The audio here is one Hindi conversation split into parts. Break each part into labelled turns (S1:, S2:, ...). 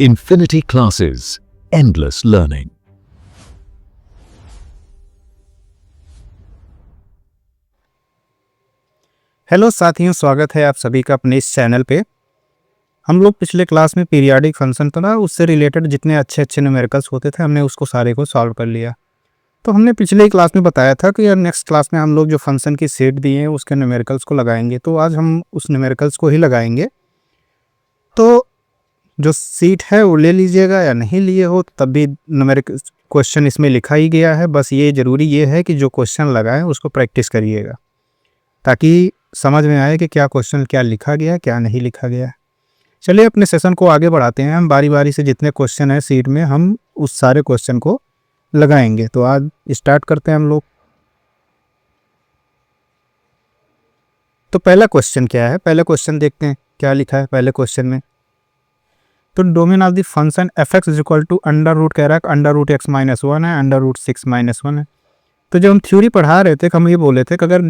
S1: Infinity Classes, Endless Learning।
S2: Hello साथियों, स्वागत है आप सभी का अपने इस चैनल पे। हम लोग पिछले क्लास में पीरियाडिक फंक्शन था, उससे रिलेटेड जितने अच्छे अच्छे न्यूमेरिकल्स होते थे हमने उसको सारे को सॉल्व कर लिया। तो हमने पिछले ही क्लास में बताया था कि यार नेक्स्ट क्लास में हम लोग जो फंक्शन की सेट दिए हैं उसके न्यूमेरिकल्स को लगाएंगे। तो आज हम उस न्यूमेरिकल्स को ही लगाएंगे। तो जो सीट है वो ले लीजिएगा, या नहीं लिए हो तब भी न्यूमेरिकल क्वेश्चन इसमें लिखा ही गया है। बस ये ज़रूरी ये है कि जो क्वेश्चन लगाएं उसको प्रैक्टिस करिएगा, ताकि समझ में आए कि क्या क्वेश्चन क्या लिखा गया है, क्या नहीं लिखा गया है। चलिए अपने सेशन को आगे बढ़ाते हैं। हम बारी बारी से जितने क्वेश्चन हैं सीट में हम उस सारे क्वेश्चन को लगाएंगे। तो आज स्टार्ट करते हैं हम लोग। तो पहला क्वेश्चन क्या है, पहले क्वेश्चन देखते हैं क्या लिखा है पहले क्वेश्चन में। तो domain of the function F x is equal to under root कह रहा है, under root x minus one है, under root six minus one है। तो जब हम थ्योरी पढ़ा रहे थे हम ये बोले थे कि अगर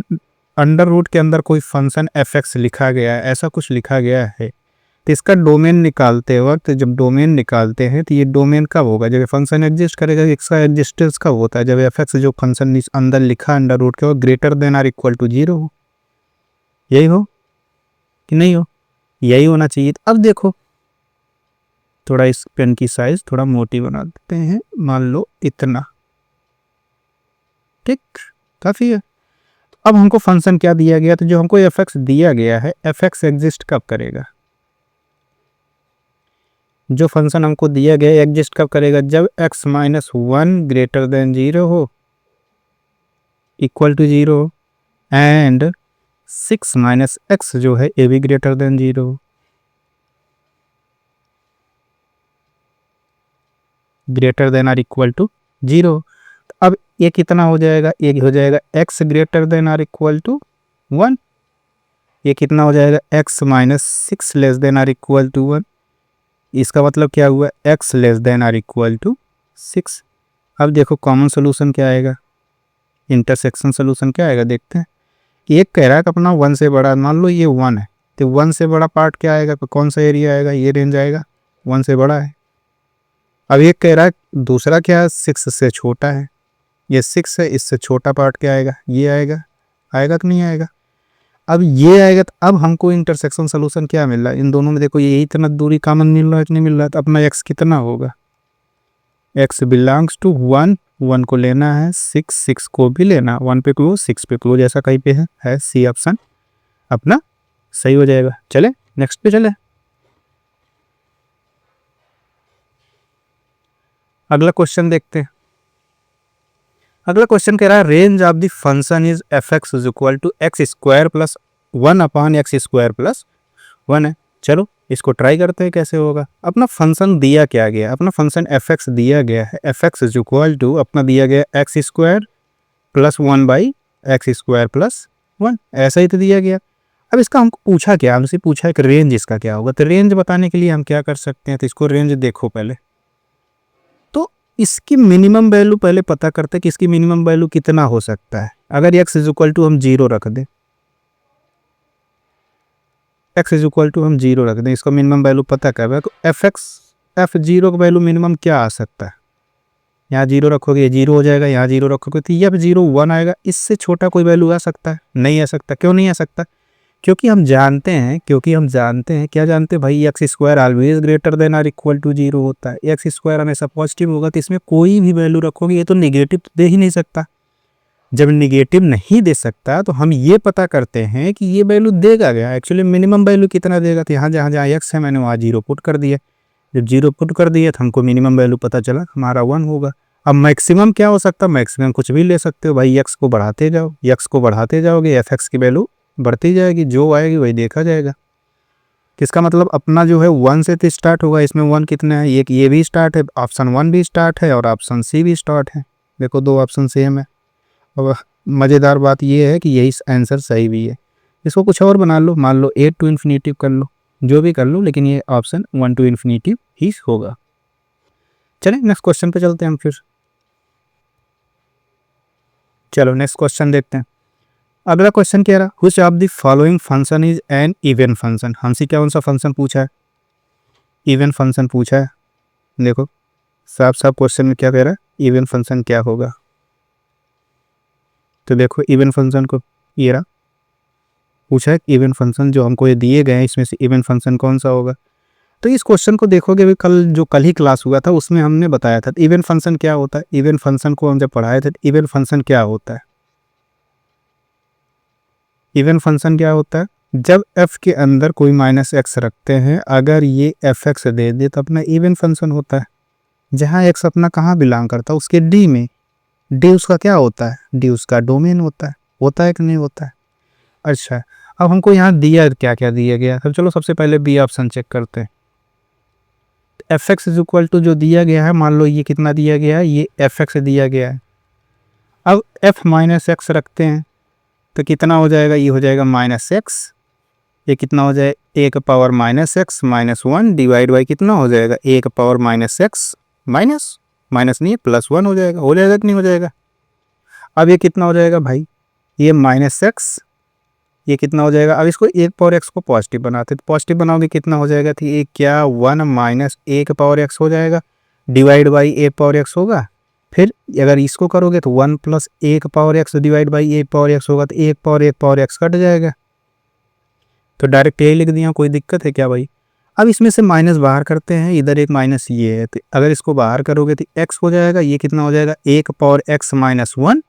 S2: अंडर रूट के अंदर कोई फंक्शन एफ एक्स लिखा गया है, ऐसा कुछ लिखा गया है, तो इसका डोमेन निकालते वक्त जब डोमेन निकालते हैं तो ये डोमेन कब होगा, जब फंक्शन एग्जिस्ट करेगा। इसका एग्जिस्टेंस कब होता है, जब एफ एक्स जो फंक्शन अंदर लिखा अंडर रूट के वो greater than or equal to zero हो। यही हो कि नहीं हो, यही होना चाहिए। अब देखो थोड़ा इस पेन की साइज थोड़ा मोटी बना देते हैं, मान लो इतना, ठीक, काफ़ी है। अब हमको फंक्शन क्या दिया गया, तो जो हमको एफ एक्स दिया गया है, एफ एक्स एग्जिस्ट कब करेगा, जो फंक्शन हमको दिया गया है एग्जिस्ट कब करेगा, जब x minus one greater than zero हो, equal to zero, and six minus x जो है ये भी greater than zero, greater than or equal to zero. अब ये कितना हो जाएगा, ये हो जाएगा x greater than or equal to one. ये कितना हो जाएगा, x minus six less than or equal to one. इसका मतलब क्या हुआ, x less than or equal to six. अब देखो कॉमन सोल्यूशन क्या आएगा, इंटरसेक्शन सोल्यूशन क्या आएगा, देखते हैं। एक कह रहा है कि अपना वन से बड़ा, मान लो ये वन है, तो वन से बड़ा पार्ट क्या आएगा, कौन सा एरिया आएगा, ये रेंज आएगा, वन से बड़ा है। अब एक कह रहा है दूसरा क्या है, सिक्स से छोटा है, ये सिक्स है, इससे छोटा पार्ट क्या आएगा, ये आएगा, आएगा कि नहीं आएगा। अब ये आएगा तो अब हमको इंटरसेक्शन सोल्यूशन क्या मिल रहा है, इन दोनों में देखो यही इतना दूरी कॉमन मिल रहा है कि नहीं मिल रहा है। तो अपना x कितना होगा, x belongs to one, one को लेना है, सिक्स, सिक्स को भी लेना, वन पे क्लोज सिक्स पे क्लोज, ऐसा कहीं पे है सी ऑप्शन अपना सही हो जाएगा। चले नेक्स्ट पे चले। अगला क्वेश्चन देखते हैं। अगला क्वेश्चन कह रहा है range of the function is F x is equal to X square plus one upon X square plus one है। चलो इसको ट्राई करते हैं कैसे होगा। अपना फंक्शन दिया क्या गया, अपना फंक्शन एफ एक्स दिया गया है, F x is equal to अपना दिया गया X square plus one by X square plus one, ऐसा ही तो दिया गया। अब इसका हमको पूछा क्या, हमसे पूछा है कि रेंज इसका क्या होगा। तो रेंज बताने के लिए हम क्या कर सकते हैं, तो इसको रेंज देखो पहले, इसकी मिनिमम वैल्यू पहले पता करते हैं कि इसकी मिनिमम वैल्यू कितना हो सकता है। अगर x इज इक्वल टू हम जीरो रख दें, x इज इक्वल टू हम जीरो रख दें, इसका मिनिमम वैल्यू पता कर एफ एक्स, एफ जीरो का वैल्यू मिनिमम क्या आ सकता है। यहाँ जीरो रखोगे ये जीरो हो जाएगा, यहाँ जीरो रखोगे तो ये जीरो वन आएगा। इससे छोटा कोई वैल्यू आ सकता है, नहीं आ सकता। क्यों नहीं आ सकता, क्योंकि हम जानते हैं क्या जानते हैं भाई, X square always greater than or equal to zero होता है। एक्स स्क्वायर हमेशा पॉजिटिव होगा, तो इसमें कोई भी वैल्यू रखोगे ये तो निगेटिव दे ही नहीं सकता। जब निगेटिव नहीं दे सकता तो हम ये पता करते हैं कि ये वैल्यू देगा क्या, एक्चुअली मिनिमम वैल्यू कितना देगा। तो यहाँ जहाँ एक्स है मैंने वहाँ जीरो पुट कर दिया। जब जीरो पुट कर दिया तो हमको मिनिमम वैल्यू पता चला हमारा वन होगा। अब मैक्सिमम क्या हो सकता है, मैक्सिमम कुछ भी ले सकते हो भाई, एक्स को बढ़ाते जाओ, एक्स को बढ़ाते जाओगे एफ एक्स की वैल्यू बढ़ती जाएगी, जो आएगी वही देखा जाएगा। किसका मतलब अपना जो है वन से तो स्टार्ट होगा, इसमें वन कितना है, एक ये भी स्टार्ट है, ऑप्शन वन भी स्टार्ट है और ऑप्शन सी भी स्टार्ट है। देखो दो ऑप्शन सेम है। अब मज़ेदार बात ये है कि यही आंसर सही भी है। इसको कुछ और बना लो, मान लो ए टू इन्फिनिटिव कर लो, जो भी कर लो, लेकिन ये ऑप्शन वन टू इन्फिनिटिव ही होगा। चलें नेक्स्ट क्वेश्चन पे चलते हैं हम फिर। चलो नेक्स्ट क्वेश्चन देखते हैं। अगला क्वेश्चन कह रहा which of the following function is an even function. हमसे क्या कौन सा फंक्शन पूछा है, इवन फंक्शन पूछा है। देखो साफ साफ क्वेश्चन में क्या कह रहा है, इवन फंक्शन क्या होगा। तो देखो इवन फंक्शन को ये रहा पूछा है, इवन फंक्शन जो हमको ये दिए गए हैं इसमें से इवन फंक्शन कौन सा होगा। तो इस क्वेश्चन को देखोगे भी कल ही क्लास हुआ था उसमें हमने बताया था इवन फंक्शन क्या होता है। इवन फंक्शन को हम जब पढ़ाए थे इवन फंक्शन क्या होता है, इवन फंक्शन क्या होता है, जब f के अंदर कोई माइनस एक्स रखते हैं अगर ये एफ एक्स दे दे तो अपना इवन फंक्शन होता है। जहाँ x अपना कहाँ बिलोंग करता है, उसके d में, d उसका क्या होता है, d उसका डोमेन होता है कि नहीं होता है। अच्छा अब हमको यहाँ दिया क्या क्या दिया गया, तो चलो सबसे पहले बी ऑप्शन चेक करते हैं। F x is equal to जो दिया गया है, मान लो ये कितना दिया गया है, ये एफ एक्स दिया गया है। अब एफ माइनस एक्स रखते हैं तो कितना हो जाएगा, ये हो जाएगा माइनस एक्स, ये कितना हो जाए ए का power minus x minus one divide by कितना हो जाएगा ए का power minus x minus minus नहीं प्लस वन हो जाएगा कि नहीं हो जाएगा। अब ये कितना हो जाएगा भाई, ये माइनस एक्स, ये कितना हो जाएगा, अब इसको एक पावर एक्स को पॉजिटिव बनाते तो पॉजिटिव बनाओगे कितना हो जाएगा, तो ये क्या वन माइनस ए का पावर एक्स हो जाएगा divide by A power x होगा। फिर अगर इसको करोगे तो वन प्लस ए का power x divide by A power x होगा, तो एक पावर एक्स कट जाएगा। तो डायरेक्ट यही लिख दिया, कोई दिक्कत है क्या भाई। अब इसमें से माइनस बाहर करते हैं, इधर एक माइनस ये है तो अगर इसको बाहर करोगे तो एक्स हो जाएगा, ये कितना हो जाएगा एक पावर एक्स माइनस वन,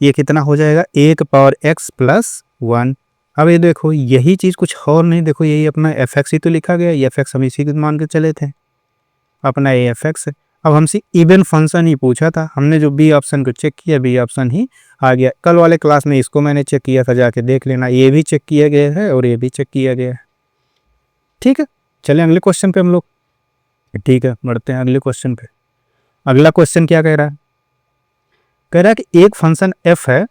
S2: ये कितना हो जाएगा एक पावर एक्स प्लस वन। अब ये देखो यही चीज़ कुछ और नहीं, देखो यही अपना एफ एक्स ही तो लिखा गया, एफ एक्स हम इसी को मान के चले थे, अपना ये एफ एक्स है। अब हमसे इवन फंक्शन ही पूछा था, हमने जो बी ऑप्शन को चेक किया बी ऑप्शन ही आ गया। कल वाले क्लास में इसको मैंने चेक किया था, जाके देख लेना, ये भी चेक किया गया है और ये भी चेक किया गया है। ठीक है चले अगले क्वेश्चन पे हम लोग, ठीक है बढ़ते हैं अगले क्वेश्चन पे। अगला क्वेश्चन क्या कह रहा है, कह रहा है कि एक फंक्शन एफ है,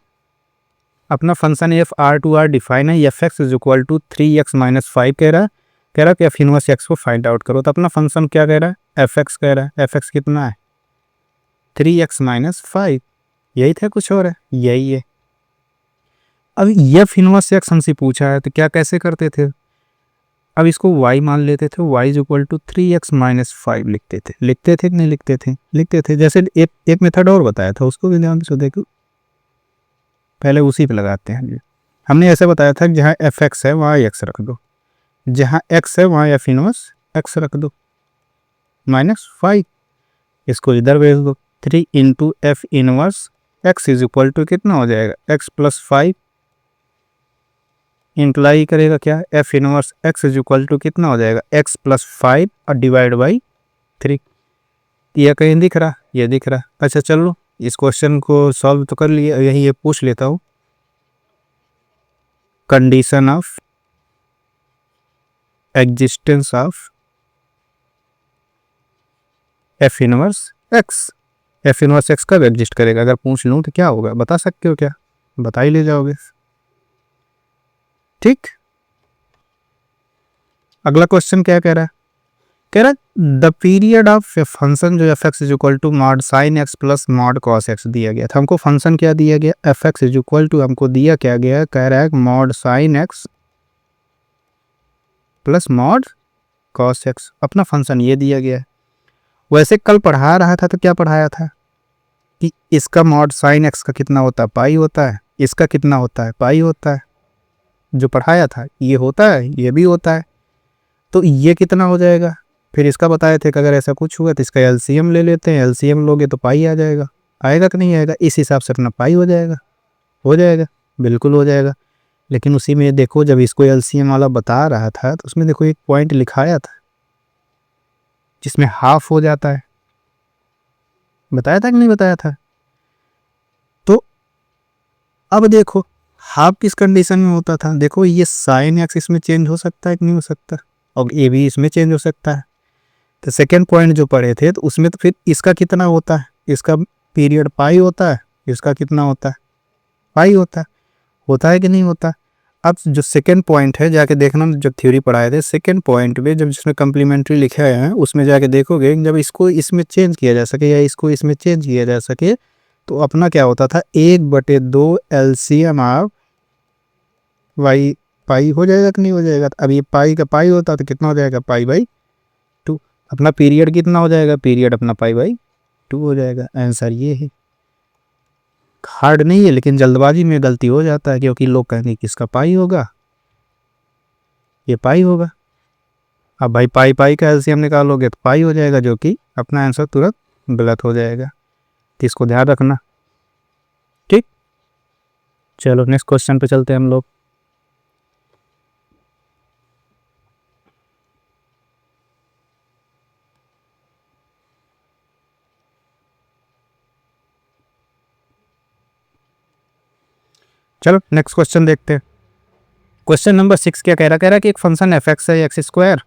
S2: अपना function f R to R define है, F x is equal to 3x minus 5 कह रहा है कि एफ इनवर्स एक्स को फाइंड आउट करो। तो अपना फंक्शन क्या कह रहा है, एफ एक्स कह रहा है, एफ एक्स कितना है 3x माइनस 5, यही था कुछ और है, यही है। अब एफ इनवर्स एक्स हमसे पूछा है तो क्या कैसे करते थे, अब इसको y मान लेते थे, y is equal to 3x minus 5 लिखते थे कि नहीं लिखते थे। जैसे एक मेथड और बताया था उसको भी ध्यान से देखो, पहले उसी पे लगाते हैं। हमने ऐसे बताया था कि जहाँ एफ एक्स है वहाँ एक्स रख दो, जहाँ एक्स है वहाँ एफ इनवर्स एक्स रख दो माइनस 5, इसको इधर भेज दो 3 into F inverse X is equal to कितना हो जाएगा एक्स प्लस 5, इंप्लाई करेगा क्या F inverse X is equal to कितना हो जाएगा एक्स प्लस 5 और डिवाइड बाई 3। ये कहीं दिख रहा, ये दिख रहा। अच्छा चलो इस क्वेश्चन को सॉल्व तो कर लिया, यही ये पूछ लेता हूँ, condition of existence of F inverse x, F inverse x कब एग्जिस्ट करेगा, अगर पूछ लूँ तो क्या होगा, बता सकते हो क्या, बता ही ले जाओगे। ठीक अगला क्वेश्चन क्या कह रहा है, कह रहा है द पीरियड ऑफ फंक्शन जो F x is equal to mod sine X plus mod cos X दिया गया था। हमको फंक्शन क्या दिया गया, F x is equal to हमको दिया क्या गया, कह रहा है mod sine X plus mod cos X, अपना फंक्शन ये दिया गया है। वैसे कल पढ़ा रहा था तो क्या पढ़ाया था कि इसका मॉड साइन एक्स का कितना होता है पाई होता है, इसका कितना होता है पाई होता है, जो पढ़ाया था ये होता है ये भी होता है, तो ये कितना हो जाएगा। फिर इसका बताए थे कि अगर ऐसा कुछ हुआ तो इसका एलसीएम ले लेते हैं, एलसीएम लोगे तो पाई आ जाएगा, आएगा कि नहीं आएगा, इस हिसाब से अपना पाई हो जाएगा बिल्कुल हो जाएगा। लेकिन उसी में देखो जब इसको एलसीएम वाला बता रहा था तो उसमें देखो एक पॉइंट लिखाया था जिसमें हाफ हो जाता है, बताया था कि नहीं बताया था। तो अब देखो हाफ किस कंडीशन में होता था, देखो ये साइन एक्स इसमें चेंज हो सकता है कि नहीं हो सकता, और ये भी इसमें चेंज हो सकता है। तो सेकेंड पॉइंट जो पढ़े थे तो उसमें तो फिर इसका कितना होता है, इसका पीरियड पाई होता है, इसका कितना होता है पाई होता है कि नहीं होता। अब जो सेकेंड पॉइंट है जाके देखना, जब थ्योरी पढ़ाए थे सेकेंड पॉइंट में जब जिसमें कम्प्लीमेंट्री लिखा है उसमें जाके देखोगे जब इसको इसमें चेंज किया जा सके या इसको इसमें चेंज किया जा सके तो अपना क्या होता था 1/2 एलसीएम ऑफ वाई पाई हो जाएगा कि नहीं हो जाएगा। अब ये पाई का पाई होता तो कितना हो जाएगा पाई बाई 2। अपना पीरियड कितना हो जाएगा, पीरियड अपना पाई बाई 2 हो जाएगा। आंसर ये है। हार्ड नहीं है, लेकिन जल्दबाजी में गलती हो जाता है, क्योंकि लोग कहेंगे किसका पाई होगा, ये पाई होगा। अब भाई पाई पाई का एलसीएम निकालोगे तो पाई हो जाएगा, जो कि अपना आंसर तुरंत गलत हो जाएगा। तो इसको ध्यान रखना, ठीक। चलो नेक्स्ट क्वेश्चन पे चलते हैं हम लोग। चलो नेक्स्ट क्वेश्चन देखते हैं। क्वेश्चन नंबर 6 क्या कह रहा है कि एक फंक्शन एफ एक्स है एक्स स्क्वायर,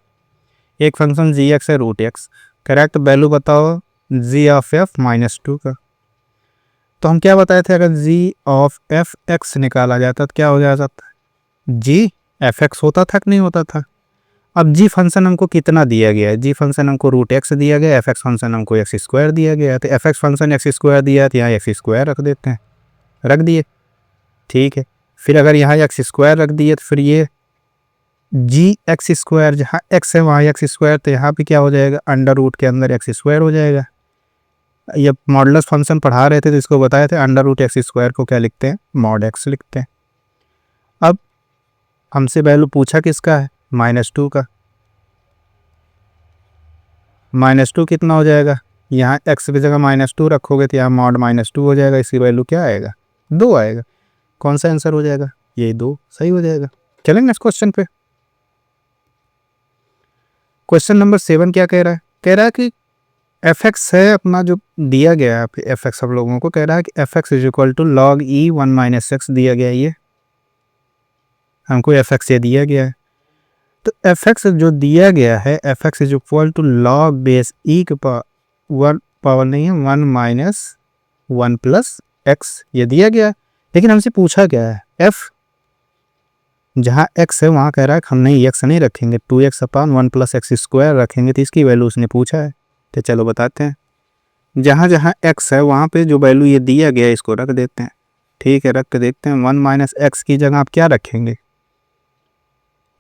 S2: एक फंक्शन जी एक्स है रूट एक्स। कह रहा है तो वैल्यू बताओ जी ऑफ एफ माइनस 2 का। तो हम क्या बताए थे, अगर जी ऑफ एफ एक्स निकाला जाता तो क्या हो जाता था, जी एफ एक्स होता था कि नहीं होता था। अब जी फंक्शन हमको कितना दिया गया है, जी फंक्शन हमको रूट एक्स दिया गया, एफ एक्स फंक्शन हमको एक्स स्क्वायर दिया गया है। तो F x function x square दिया है तो यहाँ एक्स स्क्वायर रख देते हैं, रख दिए, ठीक है। फिर अगर यहाँ एक्स स्क्वायर रख दिए तो फिर ये जी एक्स स्क्वायर, जहाँ एक्स है वहाँ एक्स स्क्वायर, तो यहाँ पे क्या हो जाएगा, अंडर रूट के अंदर एक्स स्क्वायर हो जाएगा। ये मॉडुलस फंक्शन पढ़ा रहे थे तो इसको बताए थे, अंडर रूट एक्स स्क्वायर को क्या लिखते हैं, मॉड एक्स लिखते हैं। अब हमसे वैल्यू पूछा किसका है, -2 का। -2 कितना हो जाएगा, यहाँ एक्स की जगह -2 रखोगे तो यहाँ मॉड -2 हो जाएगा, इसकी वैल्यू क्या आएगा, 2 आएगा। कौन सा आंसर हो जाएगा, ये 2 सही हो जाएगा। चलेंगे नेक्स्ट क्वेश्चन पे। क्वेश्चन नंबर 7 क्या कह रहा है, कह रहा है कि एफ एक्स है अपना जो दिया गया है एफ एक्स, सब लोगों को कह रहा है कि F x is equal to log E 1 - X दिया गया है, ये हमको एफ एक्स ये दिया गया है। तो एफ एक्स जो दिया गया है, F x is equal to log base e के पावर नहीं है 1 - 1 + एक्स, ये दिया गया है। लेकिन हमसे पूछा क्या है, एफ जहाँ एक्स है वहाँ कह रहा है कि हम नहीं एक्स नहीं रखेंगे, 2x अपान 1 + एक्स स्क्वायर रखेंगे, तो इसकी वैल्यू उसने पूछा है। तो चलो बताते हैं, जहाँ जहाँ x है वहाँ पे जो वैल्यू ये दिया गया है इसको रख देते हैं, ठीक है। रख के देखते हैं, 1 - एक्स की जगह आप क्या रखेंगे,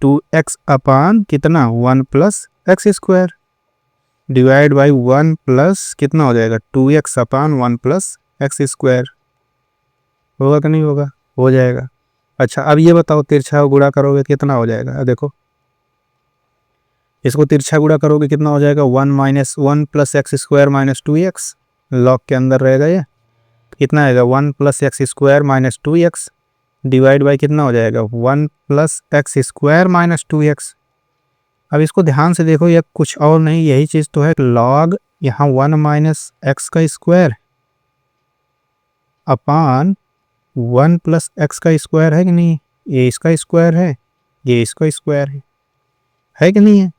S2: 2x अपान कितना 1 + x square divide by 1 plus कितना हो जाएगा, 2x अपान 1 + एक्स स्क्वायर। होगा कि नहीं होगा, हो जाएगा। अच्छा अब ये बताओ, तिरछा गुणा करोगे कितना हो जाएगा, देखो इसको तिरछा गुणा करोगे कितना हो जाएगा, 1 - 1 + एक्स स्क्वायर -2x, लॉग के अंदर रहेगा ये, कितना आएगा 1 + x square -2x divide by कितना हो जाएगा 1 + एक्स स्क्वायर -2x। अब इसको ध्यान से देखो, ये कुछ और नहीं, यही चीज़ तो है, लॉग यहाँ 1 - एक्स का स्क्वायर अपान 1 + एक्स का स्क्वायर है कि नहीं, ये इसका स्क्वायर है, ये इसका स्क्वायर है कि नहीं है,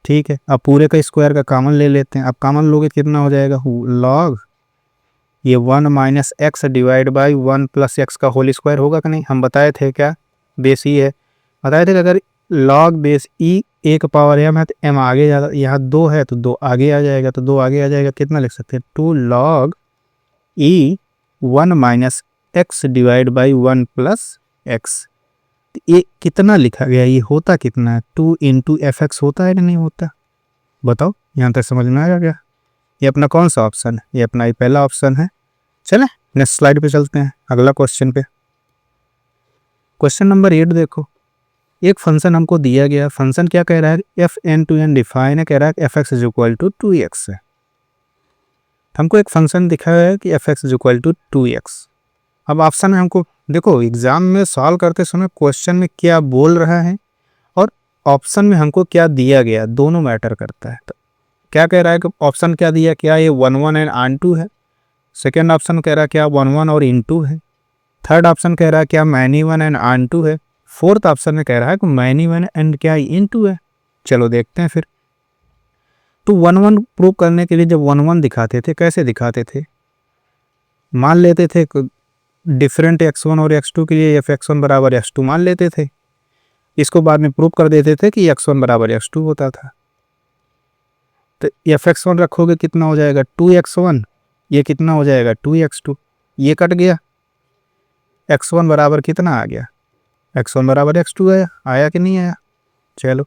S2: ठीक है। अब पूरे का स्क्वायर का कॉमन ले लेते हैं, अब कॉमन लोगे कितना हो जाएगा, लॉग ये 1 - एक्स डिवाइड बाई 1 + एक्स का होल स्क्वायर होगा कि नहीं। हम बताए थे क्या, बेस ई है, बताए थे कि अगर लॉग बेस ई एक पावर एम है तो एम आगे जाता, यहाँ 2 है तो 2 आगे आ जाएगा, तो 2 आगे आ जाएगा, कितना लिख सकते हैं, 2 log E 1 - x divide by 1 + x. ये कितना लिखा गया, ये होता कितना है, 2 × एफ एक्स होता है कि नहीं होता, बताओ। यहाँ तक समझ में आया क्या, ये अपना कौन सा ऑप्शन है, ये अपना ये पहला ऑप्शन है। चलें नेक्स्ट स्लाइड पे चलते हैं, अगला क्वेश्चन पे। क्वेश्चन नंबर 8 देखो, एक फंक्शन हमको दिया गया, फंक्शन क्या कह रहा है, F N to N define है, कह रहा है F x is equal to 2x है। हमको एक फंक्शन दिखा है कि F x is equal to 2x। अब ऑप्शन में हमको देखो, एग्जाम में सॉल्व करते समय क्वेश्चन में क्या बोल रहा है और ऑप्शन में हमको क्या दिया गया, दोनों मैटर करता है। तो क्या कह रहा है कि ऑप्शन क्या दिया, क्या ये 1 1 एंड आन 2 है। सेकेंड ऑप्शन कह रहा है क्या 1 1 और इन 2 है। थर्ड ऑप्शन कह रहा है क्या मैनी 1 एंड आन 2 है। फोर्थ ऑप्शन में कह रहा है कि मैनी 1 एंड क्या इन 2 है। चलो देखते हैं फिर। तो 1 1 प्रूव करने के लिए जब 1 1 दिखाते थे, कैसे दिखाते थे, मान लेते थे डिफरेंट x1 और x2 के लिए एफ x1 बराबर x2 मान लेते थे, इसको बाद में प्रूव कर देते थे कि x1 बराबर x2 होता था। तो एफ x1 रखोगे कितना हो जाएगा 2x1, ये कितना हो जाएगा 2x2, ये कट गया, x1 बराबर कितना आ गया, x1 बराबर x2 आया, आया कि नहीं आया। चलो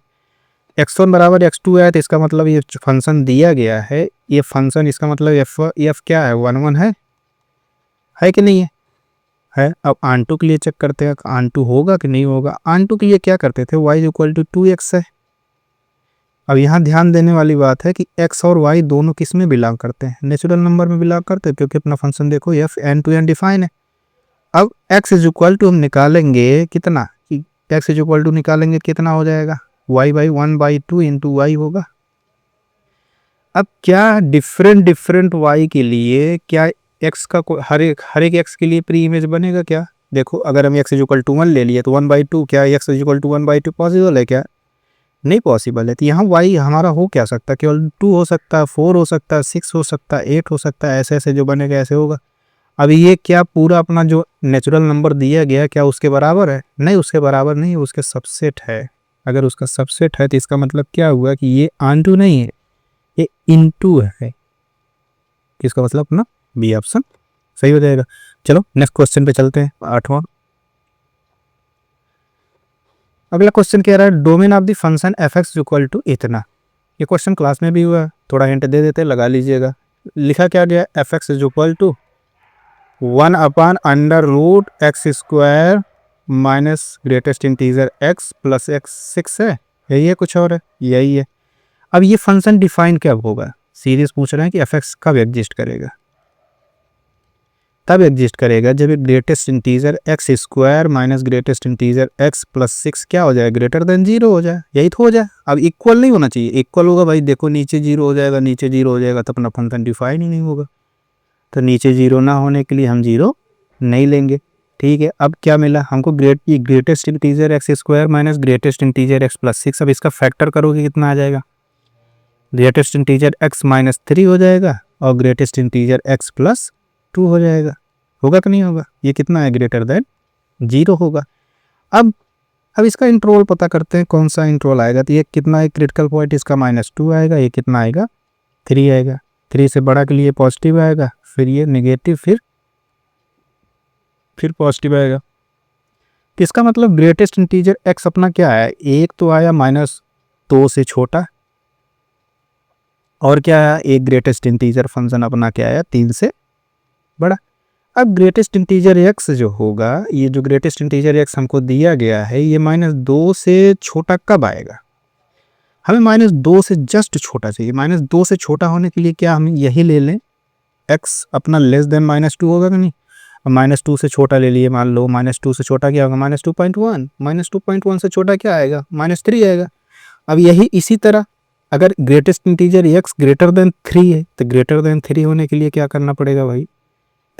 S2: x1 बराबर x2 है तो इसका मतलब ये फंक्शन दिया गया है, ये फंक्शन इसका मतलब एफ क्या है 1 1 है कि नहीं है। अब आंटू के लिए चेक करते हैं आंटू होगा कि नहीं होगा। आंटू के लिए क्या करते थे y इक्वल टू 2x है। अब यहाँ ध्यान देने वाली बात है कि x और y दोनों किस में बिलोंग करते हैं, नेचुरल नंबर में बिलोंग करते हैं, क्योंकि अपना फंक्शन देखो F N to N define है। अब x इज इक्वल टू हम निकालेंगे कितना, कि x इज इक्वल टू निकालेंगे कितना हो जाएगा y बाई 1/2 इंटू वाई होगा। अब क्या डिफरेंट y के लिए क्या x का हर एक x के लिए प्री इमेज बनेगा क्या। देखो अगर हम x इज इक्वल टू 1 ले लिए तो 1/2, क्या x is equal to 1/2 possible है क्या, नहीं पॉसिबल है। तो यहाँ y हमारा हो क्या सकता है, केवल 2 हो सकता है, 4 हो सकता है, 6 हो सकता है, 8 हो सकता है, ऐसे ऐसे जो बनेगा ऐसे होगा। अभी ये क्या पूरा अपना जो नेचुरल नंबर दिया गया क्या उसके बराबर है, नहीं उसके बराबर नहीं, उसके सबसेट है। अगर उसका सबसेट है तो इसका मतलब क्या हुआ कि ये आंटू नहीं है, ये इनटू है। इसका मतलब अपना बी ऑप्शन सही हो जाएगा। चलो नेक्स्ट क्वेश्चन पे चलते हैं, 8वां। अगला क्वेश्चन कह रहा है domain of the function F X equal to इतना। ये क्वेश्चन क्लास में भी हुआ, थोड़ा हिंट दे देते लगा लीजिएगा। लिखा क्या गया, F x is equal to 1/√x² minus greatest integer x plus x6 है, यही है कुछ और है, यही है। अब ये फंक्शन डिफाइन कब होगा, सीरीज पूछ रहे हैं कि एफ एक्स कब एग्जिस्ट करेगा। तब एग्जिस्ट करेगा जब greatest integer x² minus greatest integer x plus 6 क्या हो जाए, ग्रेटर देन 0 हो जाए, यही तो हो जाए। अब इक्वल नहीं होना चाहिए, इक्वल होगा भाई देखो नीचे 0 हो जाएगा, नीचे 0 हो जाएगा तो अपना फंक्शन डिफाइन ही नहीं होगा। तो नीचे 0 ना होने के लिए हम 0 नहीं लेंगे, ठीक है। अब क्या मिला हमको, greatest integer x² minus greatest integer x plus 6। अब इसका फैक्टर करोगे कितना आ जाएगा, ग्रेटेस्ट इंटीजर x माइनस 3 हो जाएगा और ग्रेटेस्ट इंटीजर x प्लस 2 हो जाएगा। होगा कि नहीं होगा, ये कितना है, ग्रेटर देन 0 होगा। अब इसका इंटरवल पता करते हैं, कौन सा इंटरवल आएगा। तो ये कितना है क्रिटिकल पॉइंट, इसका -2 आएगा, ये कितना आएगा 3 आएगा। 3 से बड़ा के लिए पॉजिटिव आएगा, फिर ये नेगेटिव, फिर पॉजिटिव आएगा। तो इसका मतलब ग्रेटेस्ट इंटीजर x अपना क्या है, एक तो आया -2 से छोटा, और क्या है एक ग्रेटेस्ट इंटीजर फंक्शन अपना क्या आया 3 से बड़ा। अब ग्रेटेस्ट इंटीजर x जो होगा, ये जो ग्रेटेस्ट इंटीजर x हमको दिया गया है, ये -2 से छोटा कब आएगा, हमें -2 से जस्ट छोटा चाहिए। -2 से छोटा होने के लिए क्या हम यही ले लें, x अपना लेस देन -2 होगा कि नहीं। अब -2 से छोटा ले लिए, मान लो -2 से छोटा क्या होगा, -2.1, -2.1 से छोटा क्या आएगा, -3 आएगा। अब यही इसी तरह अगर greatest integer x greater then 3 है, तो ग्रेटर देन 3 होने के लिए क्या करना पड़ेगा भाई,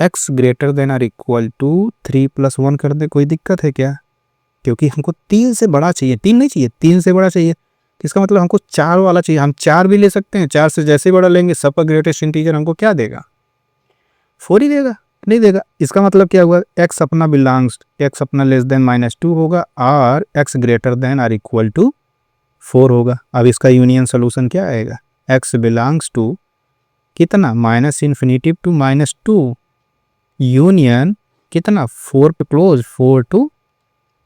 S2: x greater than or equal to 3 + 1 कर दे। कोई दिक्कत है क्या, क्योंकि हमको 3 से बड़ा चाहिए, 3 नहीं चाहिए, 3 से बड़ा चाहिए। इसका मतलब हमको 4 वाला चाहिए, हम 4 भी ले सकते हैं। 4 से जैसे बड़ा लेंगे सब का ग्रेटेस्ट इंटीजर हमको क्या देगा, 4 ही देगा, नहीं देगा। इसका मतलब क्या हुआ, x अपना बिलोंग्स, x अपना लेस देन -2 होगा और x greater than or equal to 4 होगा। अब इसका यूनियन सोल्यूशन क्या आएगा, x बिलोंग्स टू कितना, -∞ टू -2 यूनियन कितना 4 पे क्लोज, 4 टू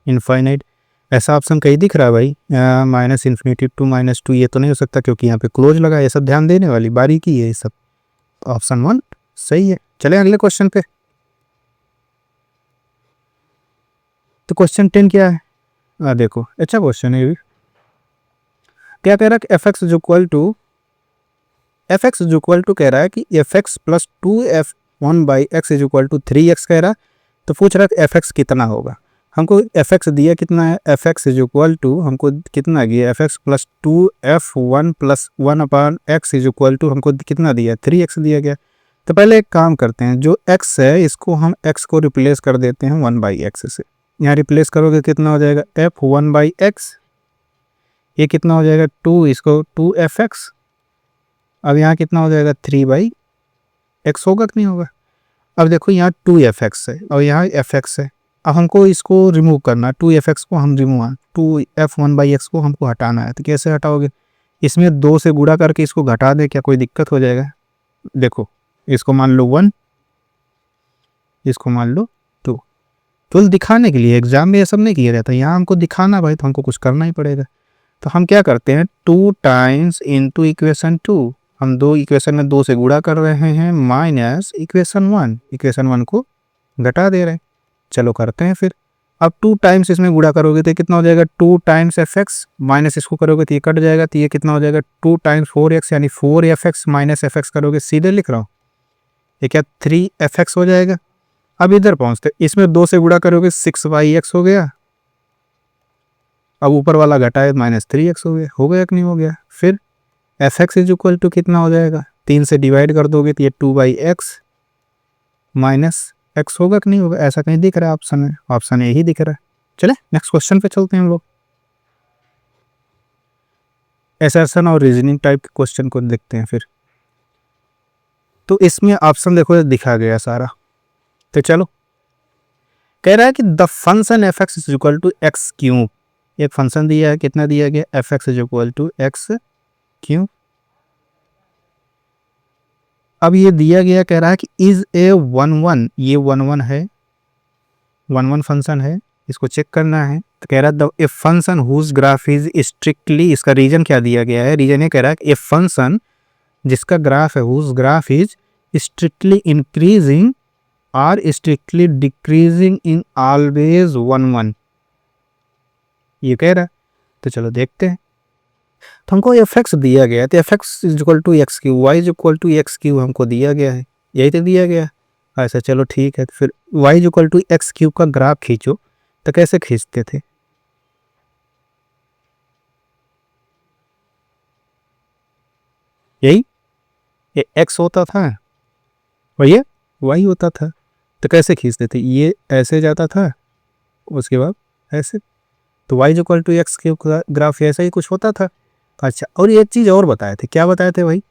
S2: इनफाइनाइट। ऐसा ऑप्शन कहीं दिख रहा है भाई, -∞ टू -2, ये तो नहीं हो सकता क्योंकि यहाँ पे क्लोज लगा है। ये सब ध्यान देने वाली बारीकी है, ये सब। ऑप्शन 1 सही है। चले अगले क्वेश्चन पे। तो क्वेश्चन 10 क्या है, देखो अच्छा क्वेश्चन है ये भी। क्या कह रहा है कि F x is equal to कह रहा है कि F x plus 2f1/x is equal to 3x कह रहा है। तो पूछ रहा है एफ एक्स कितना होगा। हमको एफ एक्स दिया कितना है, F x is equal to हमको कितना दिया, F x plus 2f1 + 1/x is equal to हमको कितना दिया, 3x दिया गया। तो पहले एक काम करते हैं, जो x है इसको हम x को रिप्लेस कर देते हैं 1/x से। यहाँ रिप्लेस करोगे कितना हो जाएगा, f1/x, ये कितना हो जाएगा 2, इसको 2fx। अब यहाँ कितना हो जाएगा 3/x होगा कि नहीं होगा। अब देखो यहाँ 2fx है और यहाँ fx है। अब हमको इसको रिमूव करना है, 2fx को हम रिमूव, 2f1/x को हमको हटाना है। तो कैसे हटाओगे, इसमें 2 से गुणा करके इसको घटा दे, क्या कोई दिक्कत हो जाएगा। देखो इसको मान लो 1, इसको मान लो 2। तो दिखाने के लिए एग्जाम में ये सब नहीं किया जाता, यहाँ हमको दिखाना भाई तो हमको कुछ करना ही पड़ेगा। तो हम क्या करते हैं, 2 टाइम्स इंटू इक्वेशन 2, हम दो इक्वेशन में 2 से गुणा कर रहे हैं, माइनस इक्वेशन 1, इक्वेशन 1 को घटा दे रहे हैं। चलो करते हैं फिर। अब 2 टाइम्स इसमें गुणा करोगे तो कितना हो जाएगा, 2 टाइम्स एफ एक्स, माइनस इसको करोगे तो ये कट जाएगा, तो ये कितना हो जाएगा 2 टाइम्स 4x यानी 4f(x) माइनस एफ एक्स करोगे, सीधे लिख रहा हूँ, ये क्या 3f(x) हो जाएगा। अब इधर पहुंचते, इसमें 2 से गुणा करोगे 6y(x) हो गया, अब ऊपर वाला घटाए माइनस 3x हो गया कि नहीं हो गया। फिर F x is equal to कितना हो जाएगा, 3 से डिवाइड कर दोगे तो ये 2/x माइनस एक्स होगा कि नहीं होगा, ऐसा कहीं दिख रहा है ऑप्शन में, ऑप्शन यही दिख रहा है। चले नेक्स्ट क्वेश्चन पे चलते हैं हम लोग। एसर्शन और रीजनिंग टाइप के क्वेश्चन को देखते हैं फिर। तो इसमें ऑप्शन देखो दिखा गया सारा, तो चलो कह रहा है कि the function F x is equal to x cube, एक फंक्शन दिया है, कितना दिया गया, F x is equal to x cube. अब ये दिया गया, कह रहा है कि इज ए 1 1, ये 1 1 है, 1 1 फंक्शन है, इसको चेक करना है। तो कह रहा है a function whose graph is strictly, इसका रीजन क्या दिया गया है, रीजन ये कह रहा है कि ए फंक्शन जिसका ग्राफ है, whose graph is strictly increasing और स्ट्रिक्टली डिक्रीजिंग इन ऑलवेज 1 1, ये कह रहा है। तो चलो देखते हैं। तो हमको एफ एक्स दिया गया है, तो F x is equal to X cube, Y is equal to X cube हमको दिया गया है, यही तो दिया गया है। ऐसा चलो ठीक है, तो फिर Y is equal to X cube का ग्राफ खींचो, तो कैसे खींचते थे, यही ये एक्स होता था और ये वाई होता था, तो कैसे खींचते थे, ये ऐसे जाता था, उसके बाद ऐसे, तो Y is equal to X cube का ग्राफ ऐसा ही कुछ होता था। अच्छा, और एक चीज़ और बताए थे, क्या बताए थे भाई,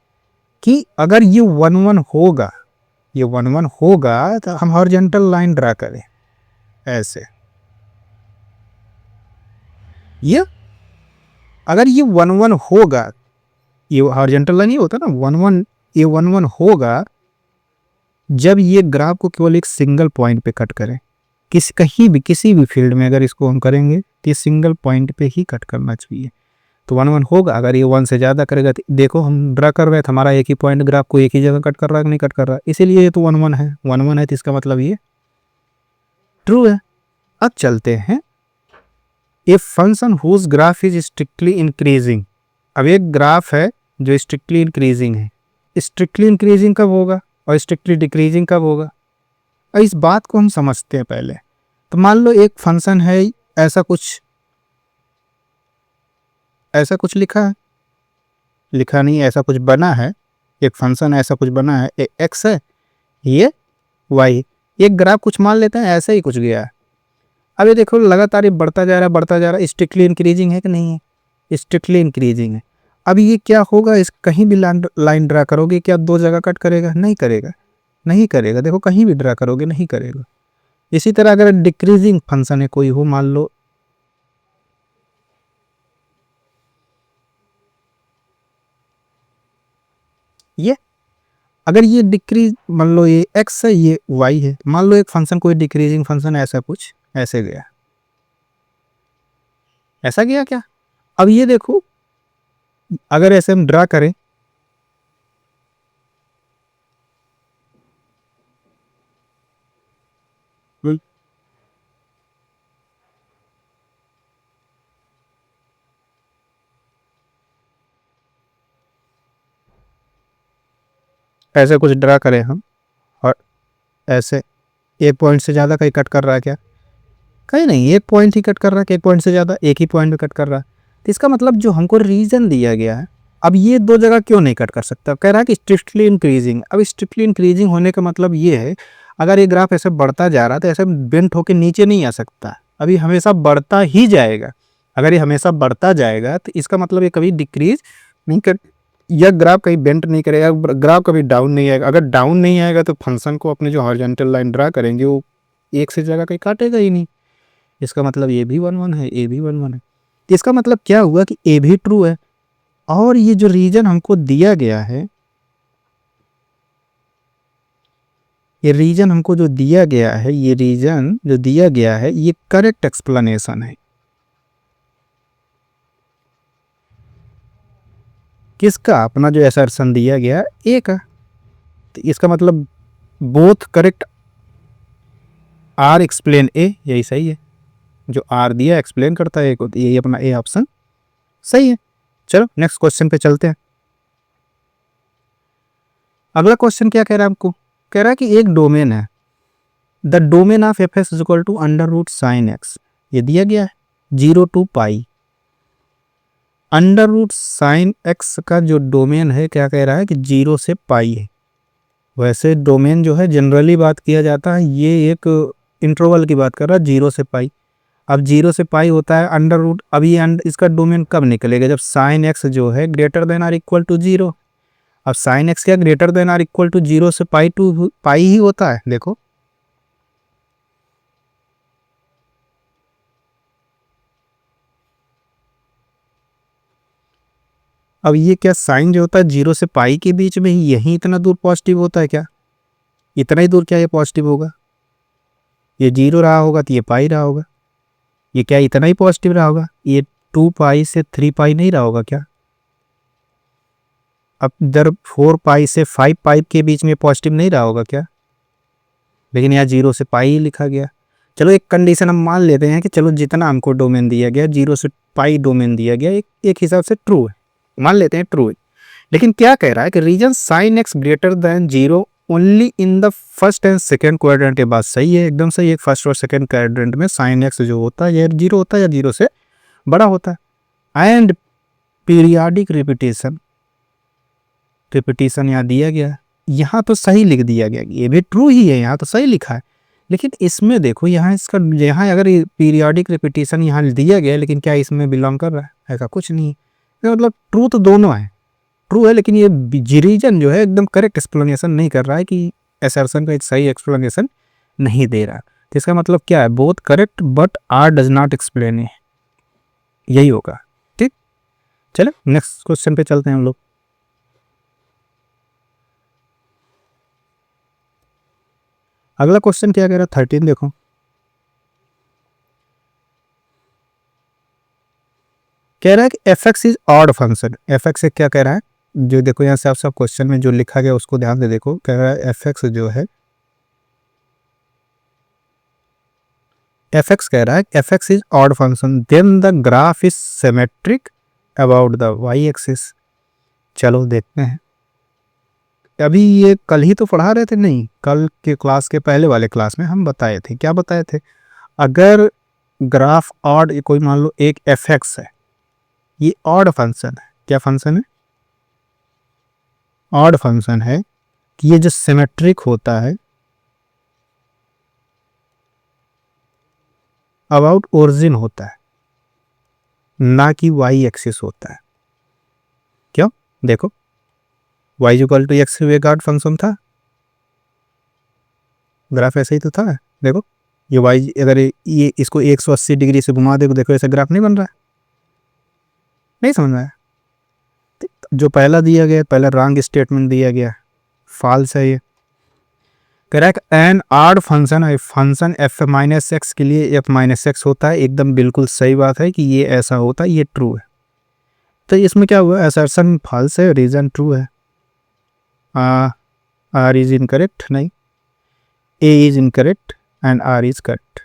S2: कि अगर ये 1 1 होगा, ये 1 1 होगा तो हम हॉरिजॉन्टल लाइन ड्रा करें ऐसे, ये अगर ये 1 1 होगा, ये हॉरिजॉन्टल लाइन ये होता ना 1 1, ये 1 1 होगा जब ये ग्राफ को केवल एक सिंगल पॉइंट पे कट करें, कहीं भी किसी भी फील्ड में अगर इसको हम करेंगे तो ये सिंगल पॉइंट पे ही कट करना चाहिए। तो 1 1 होगा, अगर ये 1 से ज़्यादा करेगा तो देखो हम ड्रा कर रहे हैं, हमारा एक ही पॉइंट ग्राफ को एक ही जगह कट कर रहा है कि नहीं कट कर रहा है, इसीलिए ये तो 1 1 है, 1 1 है, तो इसका मतलब ये ट्रू है। अब चलते हैं, a function whose graph is strictly increasing, अब एक ग्राफ है जो स्ट्रिक्टली इंक्रीजिंग है, स्ट्रिक्टली इंक्रीजिंग कब होगा और स्ट्रिक्टली डिक्रीजिंग कब होगा, और इस बात को हम समझते हैं पहले। तो मान लो एक फंक्शन है, ऐसा कुछ लिखा है, लिखा नहीं, ऐसा कुछ बना है, एक फंक्शन ऐसा कुछ बना है, एक्स है, ये वाई, एक ग्राफ कुछ मान लेते हैं, ऐसा ही कुछ गया है। अब ये देखो लगातार ये बढ़ता जा रहा है, स्ट्रिक्टली इंक्रीजिंग है कि नहीं है, स्ट्रिक्टली इंक्रीजिंग है। अब ये क्या होगा, इस कहीं भी लाइन ड्रा करोगे क्या 2 जगह कट करेगा, नहीं करेगा, नहीं करेगा, देखो कहीं भी ड्रा करोगे नहीं करेगा। इसी तरह अगर डिक्रीजिंग फंक्शन है कोई हो, मान लो ये, अगर ये डिक्रीज, मान लो ये एक्स है, ये वाई है, मान लो एक फंक्शन कोई डिक्रीजिंग फंक्शन ऐसा कुछ ऐसे गया, ऐसा गया क्या। अब ये देखो अगर ऐसे हम ड्रा करें, ऐसे कुछ ड्रा करें हम, और ऐसे एक पॉइंट से ज़्यादा कहीं कट कर रहा है क्या, कहीं नहीं, एक पॉइंट ही कट कर रहा है, एक पॉइंट से ज़्यादा एक ही पॉइंट पे कट कर रहा है। तो इसका मतलब जो हमको रीजन दिया गया है, अब ये 2 जगह क्यों नहीं कट कर सकता, कह रहा है कि स्ट्रिक्टली इंक्रीजिंग। अब स्ट्रिक्टली इंक्रीजिंग होने का मतलब ये है, अगर ये ग्राफ ऐसे बढ़ता जा रहा है तो ऐसे बेंट होकर नीचे नहीं आ सकता, अभी हमेशा बढ़ता ही जाएगा। अगर ये हमेशा बढ़ता जाएगा तो इसका मतलब ये कभी डिक्रीज नहीं कर, यह ग्राफ कहीं बेंट नहीं करेगा, ग्राफ कभी डाउन नहीं आएगा। अगर डाउन नहीं आएगा तो फंक्शन को अपने जो हॉरिजॉन्टल लाइन ड्रा करेंगे वो एक से जगह कहीं काटेगा ही नहीं। इसका मतलब ये भी 1 1 है, ए भी 1 1 है। इसका मतलब क्या हुआ कि ए भी ट्रू है, और ये जो रीजन हमको दिया गया है, ये रीजन हमको जो दिया गया है, ये रीजन जो दिया गया है ये करेक्ट एक्सप्लेनेशन है। किसका, अपना जो असर्शन दिया गया ए का, तो इसका मतलब बोथ करेक्ट आर एक्सप्लेन ए, यही सही है, जो आर दिया एक्सप्लेन करता है ए को, यही अपना ए ऑप्शन सही है। चलो नेक्स्ट क्वेश्चन पे चलते हैं। अगला क्वेश्चन क्या कह रहा है आपको, कह रहा है कि एक डोमेन है, the domain of F x is equal to under root sine X, ये दिया गया है 0 to pi. Under root sine X का जो डोमेन है क्या कह रहा है कि 0 से पाई है। वैसे डोमेन जो है जनरली बात किया जाता है, ये एक इंटरवल की बात कर रहा है 0 से पाई। अब 0 से पाई होता है अंडर रूट, अब ये इसका डोमेन कब निकलेगा, जब साइन एक्स जो है greater than or equal to 0। अब साइन एक्स क्या greater than or equal to 0 से पाई टू पाई ही होता है। देखो अब ये क्या साइन जो होता है 0 से पाई के बीच में ही यही इतना दूर पॉजिटिव होता है क्या, इतना ही दूर क्या ये पॉजिटिव होगा, ये 0 रहा होगा तो ये पाई रहा होगा, ये क्या इतना ही पॉजिटिव रहा होगा, ये 2 पाई से 3 पाई नहीं रहा होगा क्या। अब इधर 4 पाई से 5 पाई के बीच में पॉजिटिव नहीं रहा होगा क्या, लेकिन यहाँ 0 से पाई ही लिखा गया। चलो एक कंडीशन हम मान लेते हैं कि चलो जितना हमको डोमेन दिया गया 0 से पाई डोमेन दिया गया एक हिसाब से ट्रू है, मान लेते हैं ट्रू है। लेकिन क्या कह रहा है कि reason sine X greater than 0 only in the first and second quadrant, ये बात सही है, एकदम सही है। फर्स्ट और सेकेंड क्वाड्रेंट में साइन एक्स जो होता है ये 0 होता है या 0 से बड़ा होता है। एंड पीरियाडिक रिपीटेशन, रिपीटेशन यहाँ दिया गया, यहाँ तो सही लिख दिया गया, ये भी ट्रू ही है, यहाँ तो सही लिखा है। लेकिन इसमें देखो यहाँ इसका, यहाँ अगर पीरियाडिक रिपीटेशन यहाँ दिया गया, लेकिन क्या इसमें बिलोंग कर रहा है, ऐसा कुछ नहीं है। मतलब ट्रू तो दोनों है, ट्रू है, लेकिन ये रीजन जो है एकदम करेक्ट एक्सप्लेनेशन नहीं कर रहा है, कि असर्शन का एक सही एक्सप्लेनेशन नहीं दे रहा। तो इसका मतलब क्या है, both correct but R does not explain है, यही होगा। ठीक, चलो नेक्स्ट क्वेश्चन पे चलते हैं हम लोग। अगला क्वेश्चन क्या कह रहा है 13 देखो, कह रहा है कि F x is odd function. F x से क्या कह रहा है, जो देखो यहाँ से आप सब क्वेश्चन में जो लिखा गया उसको ध्यान से देखो। कह रहा है एफ एक्स जो है, एफ एक्स कह रहा है F x is odd function then the graph is symmetric about the Y axis. चलो देखते हैं, अभी ये कल ही तो पढ़ा रहे थे, नहीं कल के क्लास के पहले वाले क्लास में हम बताए थे, क्या बताए थे, अगर ग्राफ ऑड, कोई मान लो एक एफ एक्स है, ये ऑड फंक्शन है, क्या फंक्शन है, ऑड फंक्शन है, कि ये जो सिमेट्रिक होता है अबाउट ओरिजिन होता है, ना कि वाई एक्सिस होता है। क्यों, देखो Y equal to X regard function था, ग्राफ ऐसे ही तो था। देखो ये वाई अगर ये इसको 180 डिग्री से घुमा दे, देखो ऐसा ग्राफ नहीं बन रहा है, नहीं समझ में आया। जो पहला दिया गया, पहला रॉन्ग स्टेटमेंट दिया गया, फॉल्स है ये। करेक्ट, एन ऑड फंक्शन है, फंक्शन एफ माइनस एक्स के लिए एफ माइनस एक्स होता है, एकदम बिल्कुल सही बात है कि ये ऐसा होता है, ये ट्रू है। तो इसमें क्या हुआ, असर्शन फॉल्स है, reason true R. Is is इनकरेक्ट, नहीं, A is incorrect and R is correct.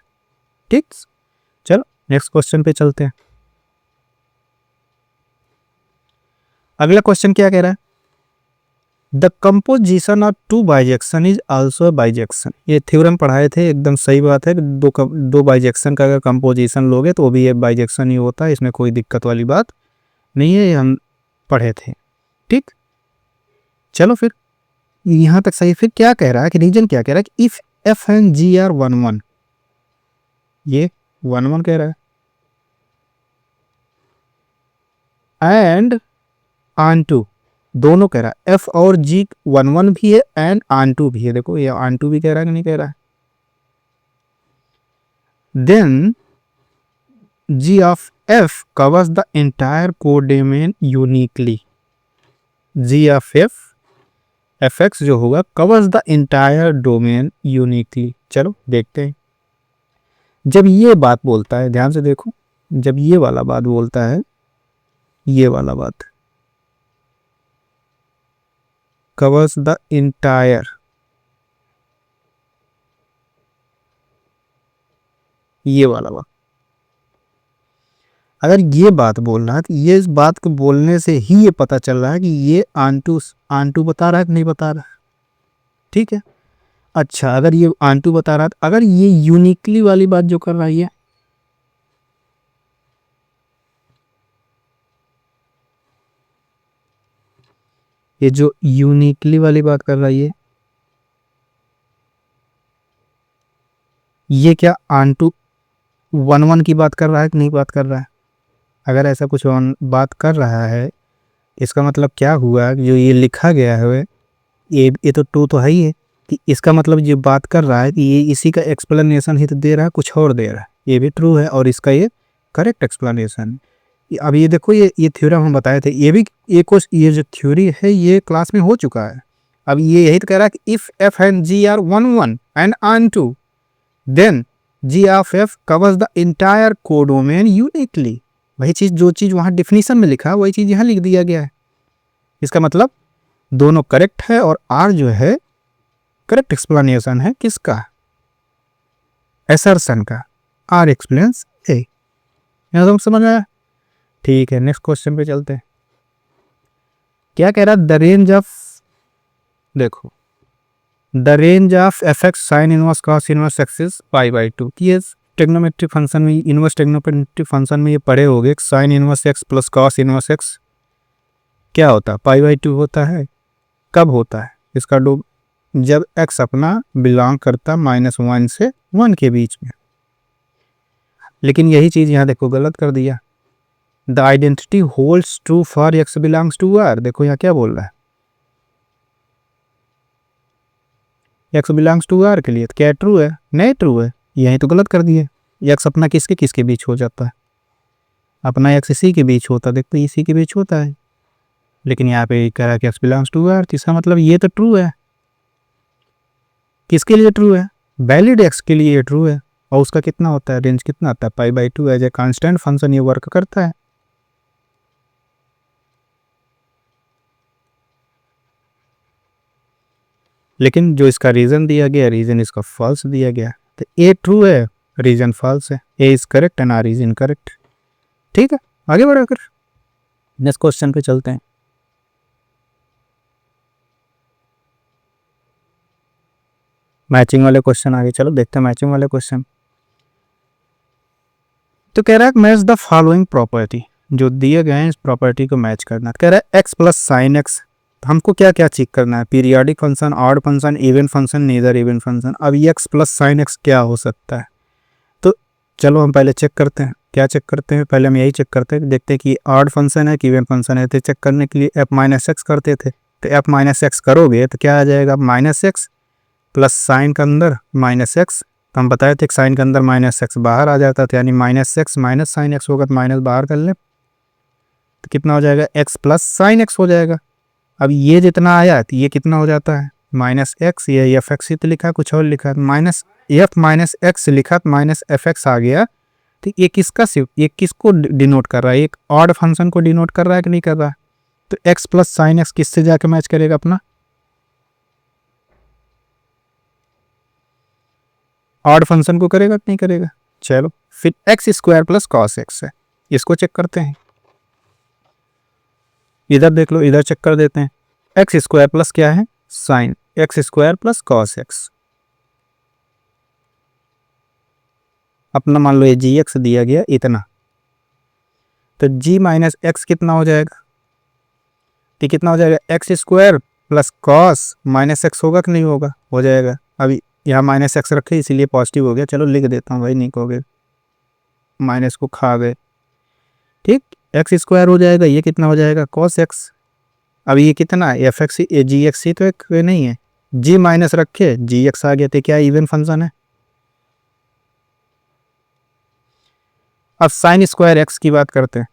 S2: ठीक, चलो नेक्स्ट क्वेश्चन पे चलते हैं। अगला क्वेश्चन क्या कह रहा है, the composition of two bijection is also bijection. ये थ्योरम पढ़ाए थे, एकदम सही बात है, दो बाइजेक्शन का अगर कंपोजिशन लोगे तो वो भी ये बाइजेक्शन ही होता है, इसमें कोई दिक्कत वाली बात नहीं है, ये हम पढ़े थे। ठीक, चलो फिर यहाँ तक सही। फिर क्या कह रहा है कि रीजन क्या कह रहा है कि if F and G are 1 1, ये 1 1 कह रहा है, एंड ऑन टू, दोनों कह रहा है, एफ और जी 1 1 भी है एंड ऑन टू भी है। देखो ये ऑन टू भी कह रहा है कि नहीं कह रहा है। Then G of F covers the entire codomain uniquely. G of F X जो होगा covers the entire domain uniquely. चलो देखते हैं, जब ये बात बोलता है, ध्यान से देखो, जब ये वाला बात बोलता है, ये वाला बात, कवर्स द इंटायर, ये वाला बात। अगर ये बात बोलना है तो ये इस बात को बोलने से ही ये पता चल रहा है कि ये आंटू आंटू बता रहा है कि नहीं बता रहा है। ठीक है, अच्छा अगर ये आंटू बता रहा है, अगर ये यूनिकली वाली बात जो कर रहा है, ये जो यूनिकली वाली बात कर रहा है, ये क्या आंटू 1 1 की बात कर रहा है कि नहीं बात कर रहा है? अगर ऐसा कुछ बात कर रहा है, इसका मतलब क्या हुआ, जो ये लिखा गया है ये तो ट्रू तो है ही है, कि इसका मतलब ये बात कर रहा है कि ये इसी का एक्सप्लेनेशन ही तो दे रहा है, कुछ और दे रहा है। ये भी ट्रू है और इसका ये करेक्ट एक्सप्लेनेशन। अब ये देखो, ये थ्योरम हम बताए थे, ये भी ये जो थ्योरी है ये क्लास में हो चुका है। अब ये यही तो कह रहा है कि if F and G are 1 1 and onto then G of F covers the entire codomain uniquely. वही चीज, जो चीज वहां डिफिनीशन में लिखा वही चीज यहाँ लिख दिया गया है। इसका मतलब दोनों करेक्ट है और आर जो है करेक्ट एक्सप्लेनेशन है किसका, एसर्शन का। आर एक्सप्लेन्स ए। यहां तो समझ आया? ठीक है, नेक्स्ट क्वेश्चन पे चलते हैं। क्या कह रहा है, द रेंज ऑफ, देखो the range of F x sine inverse cos inverse X is pi by 2। ये ट्रिग्नोमेट्रिक फंक्शन में, इनवर्स ट्रिग्नोमेट्रिक फंक्शन में ये पढ़े होगे, sine inverse x plus cos inverse x क्या होता है, पाई बाई 2 होता है। कब होता है इसका डो, जब एक्स अपना बिलोंग करता -1 से 1 के बीच में। लेकिन यही चीज यहाँ देखो गलत कर दिया। The identity holds true for X belongs to R. देखो यहाँ क्या बोल रहा है, एक्स बिलोंग्स टू आर के लिए तो क्या ट्रू है, नहीं ट्रू है, यही तो गलत कर दिए। एक्स अपना किसके किसके बीच हो जाता है, अपना एक्स इसी के बीच होता है, देखते इसी के बीच होता है। लेकिन यहाँ पे कह रहा है कि एक्स बिलोंग्स टू आर, तो इसका मतलब ये तो ट्रू है। किसके लिए ट्रू है, वैलिड एक्स के लिए ये ट्रू है। और उसका कितना होता है, रेंज कितना आता है, pi by 2 as a constant function ये वर्क करता है। लेकिन जो इसका रीजन दिया गया, रीजन इसका फॉल्स दिया गया, तो ए ट्रू है, रीजन फॉल्स है। A is correct and R is incorrect. ठीक है, आगे बढ़ाकर नेक्स्ट क्वेश्चन पे चलते हैं। मैचिंग वाले क्वेश्चन आगे चलो देखते हैं। मैचिंग वाले क्वेश्चन तो कह रहा है मैच द फॉलोइंग प्रॉपर्टी, जो दिए गए हैं इस प्रॉपर्टी को मैच करना। कह रहा है एक्स प्लस साइन एक्स, हमको क्या क्या चेक करना है, periodic function, odd function, even function, neither even function. अब एक्स प्लस साइन एक्स क्या हो सकता है, तो चलो हम पहले चेक करते हैं। क्या चेक करते हैं, पहले हम यही चेक करते हैं, देखते हैं कि ऑड फंक्शन है कि इवन फंक्शन है। तो चेक करने के लिए एफ माइनस एक्स करते थे, तो एफ माइनस एक्स करोगे तो क्या आ जाएगा, माइनस एक्स प्लस साइन के अंदर माइनस एक्स। तो हम बताए थे कि साइन के अंदर माइनस एक्स बाहर आ जाता था, यानी minus x minus sine x होगा, तो माइनस बाहर कर ले तो कितना हो जाएगा, एक्स प्लस साइन एक्स हो जाएगा। अब ये जितना आया तो ये कितना हो जाता है, माइनस एक्स, ये एफ एक्स ही तो लिखा है, कुछ और लिखा है, माइनस एफ माइनस एक्स लिखा तो माइनस एफ एक्स आ गया। तो ये किसका सिर्फ, ये किसको डिनोट कर रहा है, एक ऑड फंक्शन को डिनोट कर रहा है कि नहीं कर रहा है। तो एक्स प्लस साइन एक्स किससे जाके मैच करेगा, अपना ऑड फंक्शन को करेगा कि नहीं करेगा। चलो फिर x square plus cos x है, इसको चेक करते हैं। इधर देख लो, इधर चेक कर देते हैं। एक्स स्क्वायर प्लस क्या है, sine x square plus cos X. अपना मान लो ये जी एक्स दिया गया इतना, तो जी माइनस एक्स कितना हो जाएगा, तो कितना हो जाएगा, x square plus cos minus x होगा कि नहीं होगा, हो जाएगा। अभी यहाँ माइनस एक्स रखे इसीलिए पॉजिटिव हो गया, चलो लिख देता हूँ भाई, नहीं कहोगे माइनस को खा गए। ठीक, एक्स स्क्वायर हो जाएगा, ये कितना हो जाएगा, कॉस एक्स। अब ये कितना है, एफ एक्स जी एक्स ही तो एक नहीं है, जी माइनस रखे जी एक्स आ गया, तो क्या इवन फंक्शन है। अब साइन स्क्वायर एक्स की बात करते हैं,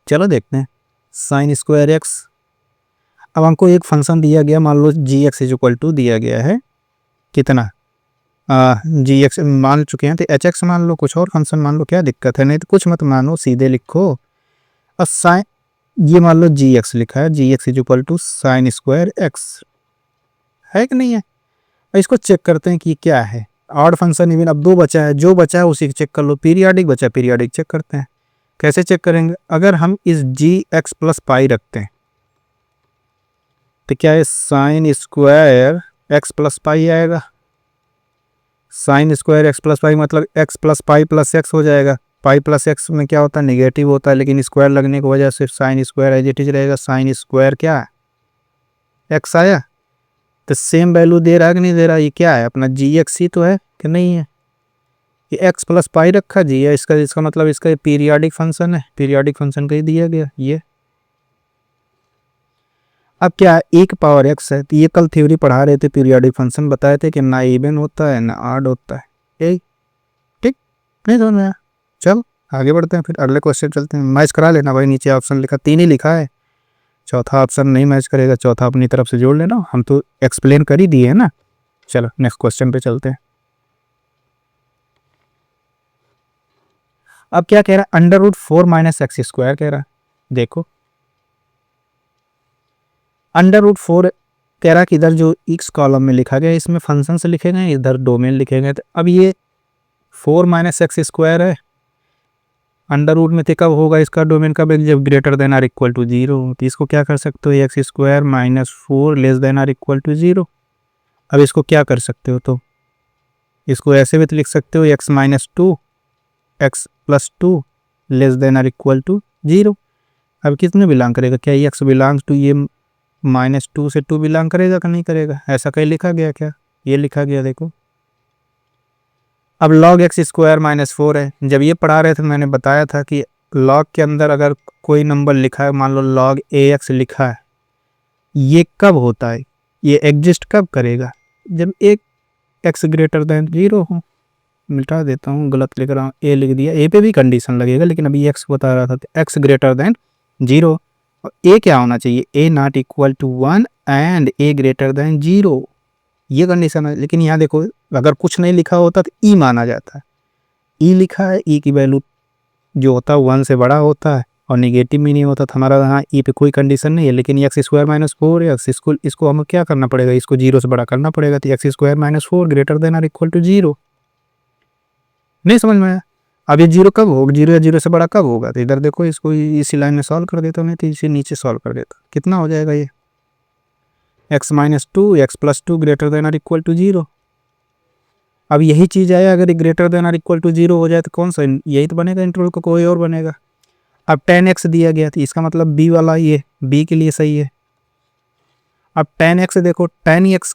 S2: चलो देखते हैं साइन स्क्वायर एक्स। अब हमको एक फंक्शन दिया गया, मान लो जी एक्स इज इक्वल टू दिया गया है कितना, जी एक्स मान चुके हैं, तो एच एक्स मान लो, कुछ और फंक्शन मान लो, क्या दिक्कत है, नहीं तो कुछ मत मानो, सीधे लिखो। और साइन ये मान लो जी एक्स लिखा है, g x is equal to sine square x, है कि नहीं है। इसको चेक करते हैं कि क्या है। ऑड फंक्शन इवन, अब दो बचा है, जो बचा है उसी को चेक कर लो। पीरियाडिक बचा, पीरियाडिक चेक करते हैं। कैसे चेक करेंगे, अगर हम इस जी एक्स प्लस पाई रखते हैं तो क्या है, sine square x plus pi आएगा। Sine square x plus pi मतलब x plus pi plus x हो जाएगा। पाई प्लस एक्स में क्या होता है, निगेटिव होता है, लेकिन स्क्वायर लगने की वजह से sine square as it is रहेगा। साइन स्क्वायर क्या है, एक्स आया। तो सेम वैल्यू दे रहा है कि नहीं दे रहा, ये क्या है अपना जी एक्स ही तो है कि नहीं है। ये एक्स प्लस पाई रखा जी है, इसका मतलब इसका पीरियाडिक फंक्शन है, पीरियाडिक फंक्शन का ही दिया गया ये। अब क्या है, एक पावर एक्स है, तो ये कल थ्योरी पढ़ा रहे थे, पीरियाडिक फंक्शन बताए थे कि ना इवन होता है ना ऑड होता है। यही ठीक नहीं समझ में आया। चल आगे बढ़ते हैं, फिर अगले क्वेश्चन चलते हैं। मैच करा लेना भाई, नीचे ऑप्शन लिखा, तीन ही लिखा है, चौथा ऑप्शन नहीं मैच करेगा, चौथा अपनी तरफ से जोड़ लेना, हम तो एक्सप्लेन कर ही दिए है ना। चलो नेक्स्ट क्वेश्चन पे चलते हैं। अब क्या कह रहा है, under root 4 minus X square कह रहा है। देखो अंडर रूट 4 कह रहा है कि इधर जो एक्स कॉलम में लिखा गया इसमें फंक्शन से लिखे गए, इधर डोमेन लिखे गए। तो अब ये 4 माइनस एक्स स्क्वायर है, अंडर रूट में थे, कब होगा इसका डोमेन, कब, जब greater than or equal to 0। तो इसको क्या कर सकते हो, X square minus 4 less than or equal to 0। अब इसको क्या कर सकते हो, तो इसको ऐसे भी तो लिख सकते हो, X minus 2 x plus 2 less than or equal to 0। अब किसमें बिलोंग करेगा, क्या ये एक्स बिलोंग्स टू ये माइनस 2 से 2 बिलोंग करेगा कि नहीं करेगा, ऐसा कहीं लिखा गया क्या, ये लिखा गया देखो। अब log एक्स स्क्वायर माइनस 4 है, जब ये पढ़ा रहे थे मैंने बताया था कि log के अंदर अगर कोई नंबर लिखा है, मान लो log ax लिखा है, ये कब होता है, ये एग्जिस्ट कब करेगा, जब एक x ग्रेटर देन 0 हो। मिटा देता हूँ, गलत लिख रहा हूँ, ए लिख दिया, ए पे भी कंडीशन लगेगा, लेकिन अभी एक्स बता रहा था, तो एक्स ग्रेटर देन 0। और ए क्या होना चाहिए, a not equal to 1 and a greater than 0, ये कंडीशन है। लेकिन यहाँ देखो, अगर कुछ नहीं लिखा होता तो ई माना जाता है, ई लिखा है, ई की वैल्यू जो होता है 1 से बड़ा होता है, और निगेटिव भी नहीं होता, तो हमारा यहाँ ई पे कोई कंडीशन नहीं है। लेकिन एक्स स्क्वायर माइनस 4 एक्स, इसको हमें क्या करना पड़ेगा, इसको 0 से बड़ा करना पड़ेगा, तो x square minus 4 greater than or equal to 0। नहीं समझ में आया। अब ये 0 कब होगा, 0 या 0 से बड़ा कब होगा, तो इधर देखो, इसको इसी लाइन में सॉल्व कर देता हूँ, नहीं तो इसे नीचे सॉल्व कर देता, कितना हो जाएगा ये, x minus 2 x plus 2 greater than or equal to 0। अब यही चीज़ आया, अगर greater than or equal to 0 हो जाए तो कौन सा, यही तो बनेगा इंटरवल को, कोई और बनेगा। अब tan x दिया गया था, इसका मतलब b वाला ये b के लिए सही है। अब tan x देखो, tan x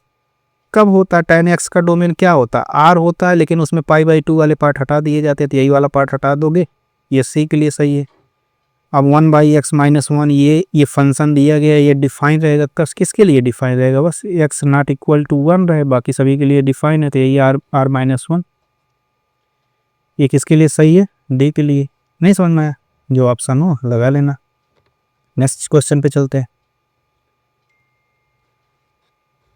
S2: कब होता है, tan x का डोमेन क्या होता है, r होता है, लेकिन उसमें π/2 वाले पार्ट हटा दिए जाते हैं, तो यही वाला पार्ट हटा दोगे, ये c के लिए सही है। अब 1/x माइनस 1 ये फंक्शन दिया गया, ये डिफाइन रहेगा, किसके लिए डिफाइन रहेगा, बस x नॉट इक्वल टू 1 रहे, बाकी सभी के लिए डिफाइन है, तो यही r माइनस 1, ये किसके लिए सही है, d के लिए। नहीं समझ में आया, जो ऑप्शन हो लगा लेना। नेक्स्ट क्वेश्चन पे चलते हैं,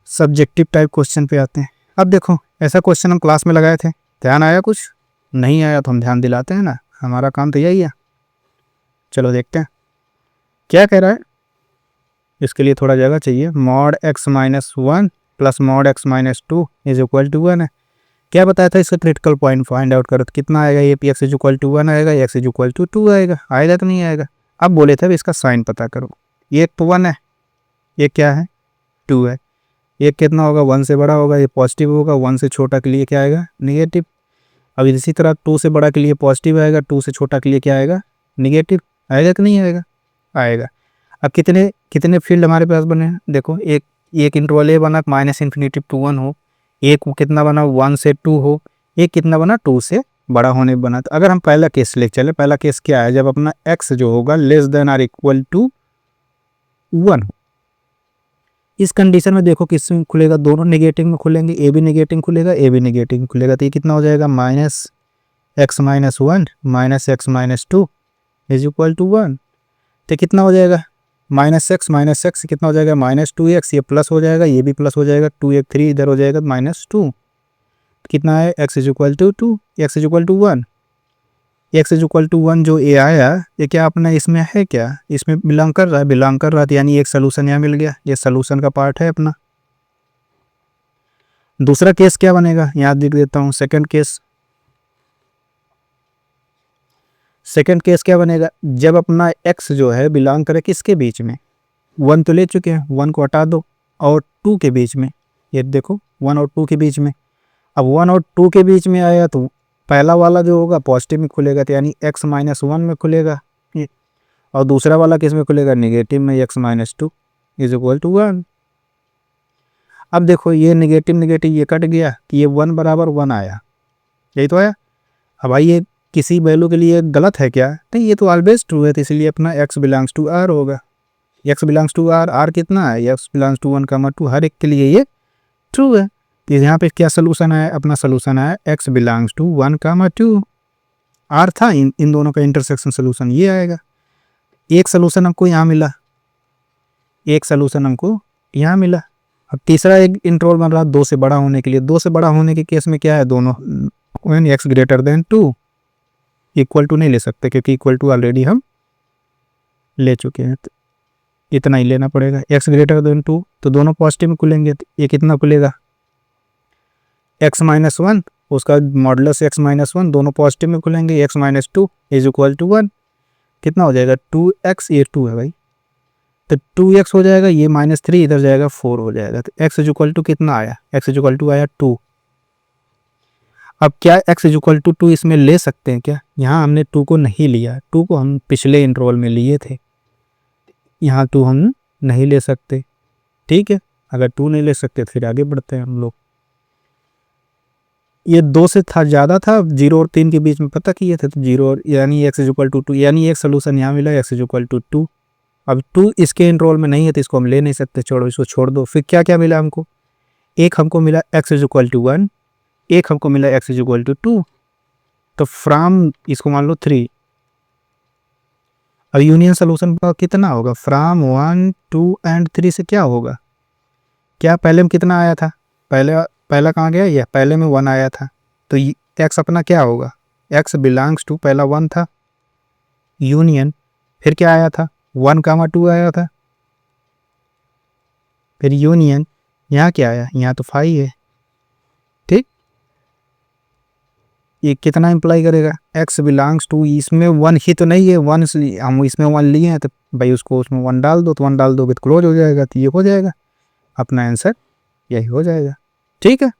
S2: सब्जेक्टिव टाइप क्वेश्चन पे आते हैं। अब देखो, ऐसा क्वेश्चन हम क्लास में लगाए थे, ध्यान आया, कुछ नहीं आया तो हम ध्यान दिलाते हैं ना, हमारा काम तो यही है। चलो देखते हैं क्या कह रहा है, इसके लिए थोड़ा जगह चाहिए। Mod x minus 1 plus mod x minus 2 is equal to 1 है। क्या बताया था, इसका क्रिटिकल पॉइंट फाइंड आउट करो, तो कितना आएगा, ये p x is equal to 1 आएगा, एक्स इज इक्वल टू 2 आएगा, आएगा तो नहीं आएगा। अब बोले थे इसका साइन पता करो, ये तो 1 है, ये क्या है 2 है, ये कितना होगा 1 से बड़ा होगा, ये पॉजिटिव होगा, 1 से छोटा के लिए क्या आएगा निगेटिव। अब इसी तरह 2 से बड़ा के लिए पॉजिटिव आएगा, 2 से छोटा के लिए क्या आएगा निगेटिव, आएगा कि नहीं आएगा, आएगा। अब कितने कितने फील्ड हमारे पास बने हैं, देखो एक इंटरवल ए बना माइनस इन्फिनिटी टू 1 हो, एक कितना बना 1 से 2 हो, एक कितना बना 2 से बड़ा होने बना। तो अगर हम पहला केस ले चले, पहला केस क्या है, जब अपना x जो होगा less than or equal to 1, इस कंडीशन में देखो किस में खुलेगा, दोनों नेगेटिव में खुलेंगे, ए भी नेगेटिव खुलेगा, ए भी नेगेटिव खुलेगा, तो ये कितना हो जाएगा minus x minus 1 minus x minus 2 is equal to 1। तो कितना हो जाएगा माइनस एक्स कितना हो जाएगा माइनस 2x, ये प्लस हो जाएगा, ये भी प्लस हो जाएगा, 2 3 इधर हो जाएगा माइनस 2, कितना है x is equal to 2, x is equal to 1। X is equal to 1 जो ए आया, ये क्या अपना इसमें है, क्या इसमें बिलोंग कर रहा है, बिलोंग कर रहा है, तो यानी एक सोल्यूशन यहाँ मिल गया, ये सोल्यूशन का पार्ट है अपना। दूसरा केस क्या बनेगा, यहाँ लिख देता हूँ सेकंड केस। सेकंड केस क्या बनेगा, जब अपना x जो है बिलोंग करे किसके बीच में, 1 तो ले चुके हैं, 1 को हटा दो, और 2 के बीच में, ये देखो 1 और 2 के बीच में। अब 1 और 2 के बीच में आया तो पहला वाला जो होगा पॉजिटिव में खुलेगा, तो यानी x माइनस 1 में खुलेगा ये, और दूसरा वाला किस में खुलेगा, नेगेटिव में, x minus 2 is equal to 1। अब देखो ये नेगेटिव नेगेटिव ये कट गया, कि ये 1 बराबर 1 आया, यही तो आया। अब भाई ये किसी वैल्यू के लिए गलत है क्या, नहीं ये तो ऑलवेज ट्रू है, तो इसलिए अपना x बिलोंग्स टू r होगा। x belongs to r, r कितना है, x बिलोंग्स टू 1, 2, हर एक के लिए ये ट्रू है। तो यहाँ पे क्या सोल्यूशन है, अपना सोल्यूशन है x बिलोंग्स टू 1, 2। r था, इन दोनों का इंटरसेक्शन सोल्यूशन ये आएगा। एक सोल्यूशन हमको यहाँ मिला, एक सोल्यूशन हमको यहाँ मिला। अब तीसरा एक इंटरवल बन रहा 2 से बड़ा होने के लिए, 2 से बड़ा होने के केस में क्या है, दोनों when x greater than 2, equal to नहीं ले सकते क्योंकि इक्वल टू ऑलरेडी हम ले चुके हैं, तो इतना ही लेना पड़ेगा। x ग्रेटर देन 2 तो दोनों पॉजिटिव में खुलेंगे, तो ये कितना खुलेगा, x माइनस 1, उसका मॉडुलस x माइनस 1, दोनों पॉजिटिव में खुलेंगे, x minus 2 is equal to 1, कितना हो जाएगा 2x, ये 2 है भाई, तो 2x हो जाएगा, ये -3 इधर जाएगा 4 हो जाएगा, तो x इज इक्वल टू कितना आया, x इज इक्वल टू आया 2। अब क्या x इज इक्वल टू 2 इसमें ले सकते हैं क्या, यहाँ हमने 2 को नहीं लिया, 2 को हम पिछले इंटरवल में लिए थे, यहाँ 2 हम नहीं ले सकते, ठीक है। अगर 2 नहीं ले सकते तो फिर आगे बढ़ते हैं हम लोग। ये 2 से था ज़्यादा था, 0 और 3 के बीच में पता किए थे, तो 0 और यानी x इज इक्वल टू 2, यानी एक सोल्यूशन यहाँ मिला, x इज इक्वल टू 2। अब 2 इसके इंटरवल में नहीं है तो इसको हम ले नहीं सकते, छोड़ो इसको, छोड़ दो। फिर क्या क्या मिला हमको, एक हमको मिला x इज इक्वल टू 1, एक हमको मिला x इज इक्वल टू 2, तो फ्रॉम इसको मान लो 3। अब यूनियन सोल्यूशन का कितना होगा, फ्रॉम 1, 2 एंड 3 से क्या होगा, क्या पहले में कितना आया था, पहला कहाँ गया, ये पहले में 1 आया था, तो x अपना क्या होगा, x बिलोंग्स टू पहला 1 था, यूनियन फिर क्या आया था 1, 2 आया था, फिर यूनियन यहाँ क्या आया, यहाँ तो 5 है, ठीक। ये कितना इम्प्लाई करेगा, x बिलोंग्स टू, इसमें 1 ही तो नहीं है, 1 हम इसमें 1 लिए हैं, तो भाई उसको उसमें 1 डाल दो, तो 1 डाल दो तो क्लोज हो जाएगा, तो ये हो जाएगा अपना आंसर, यही हो जाएगा, ठीक है।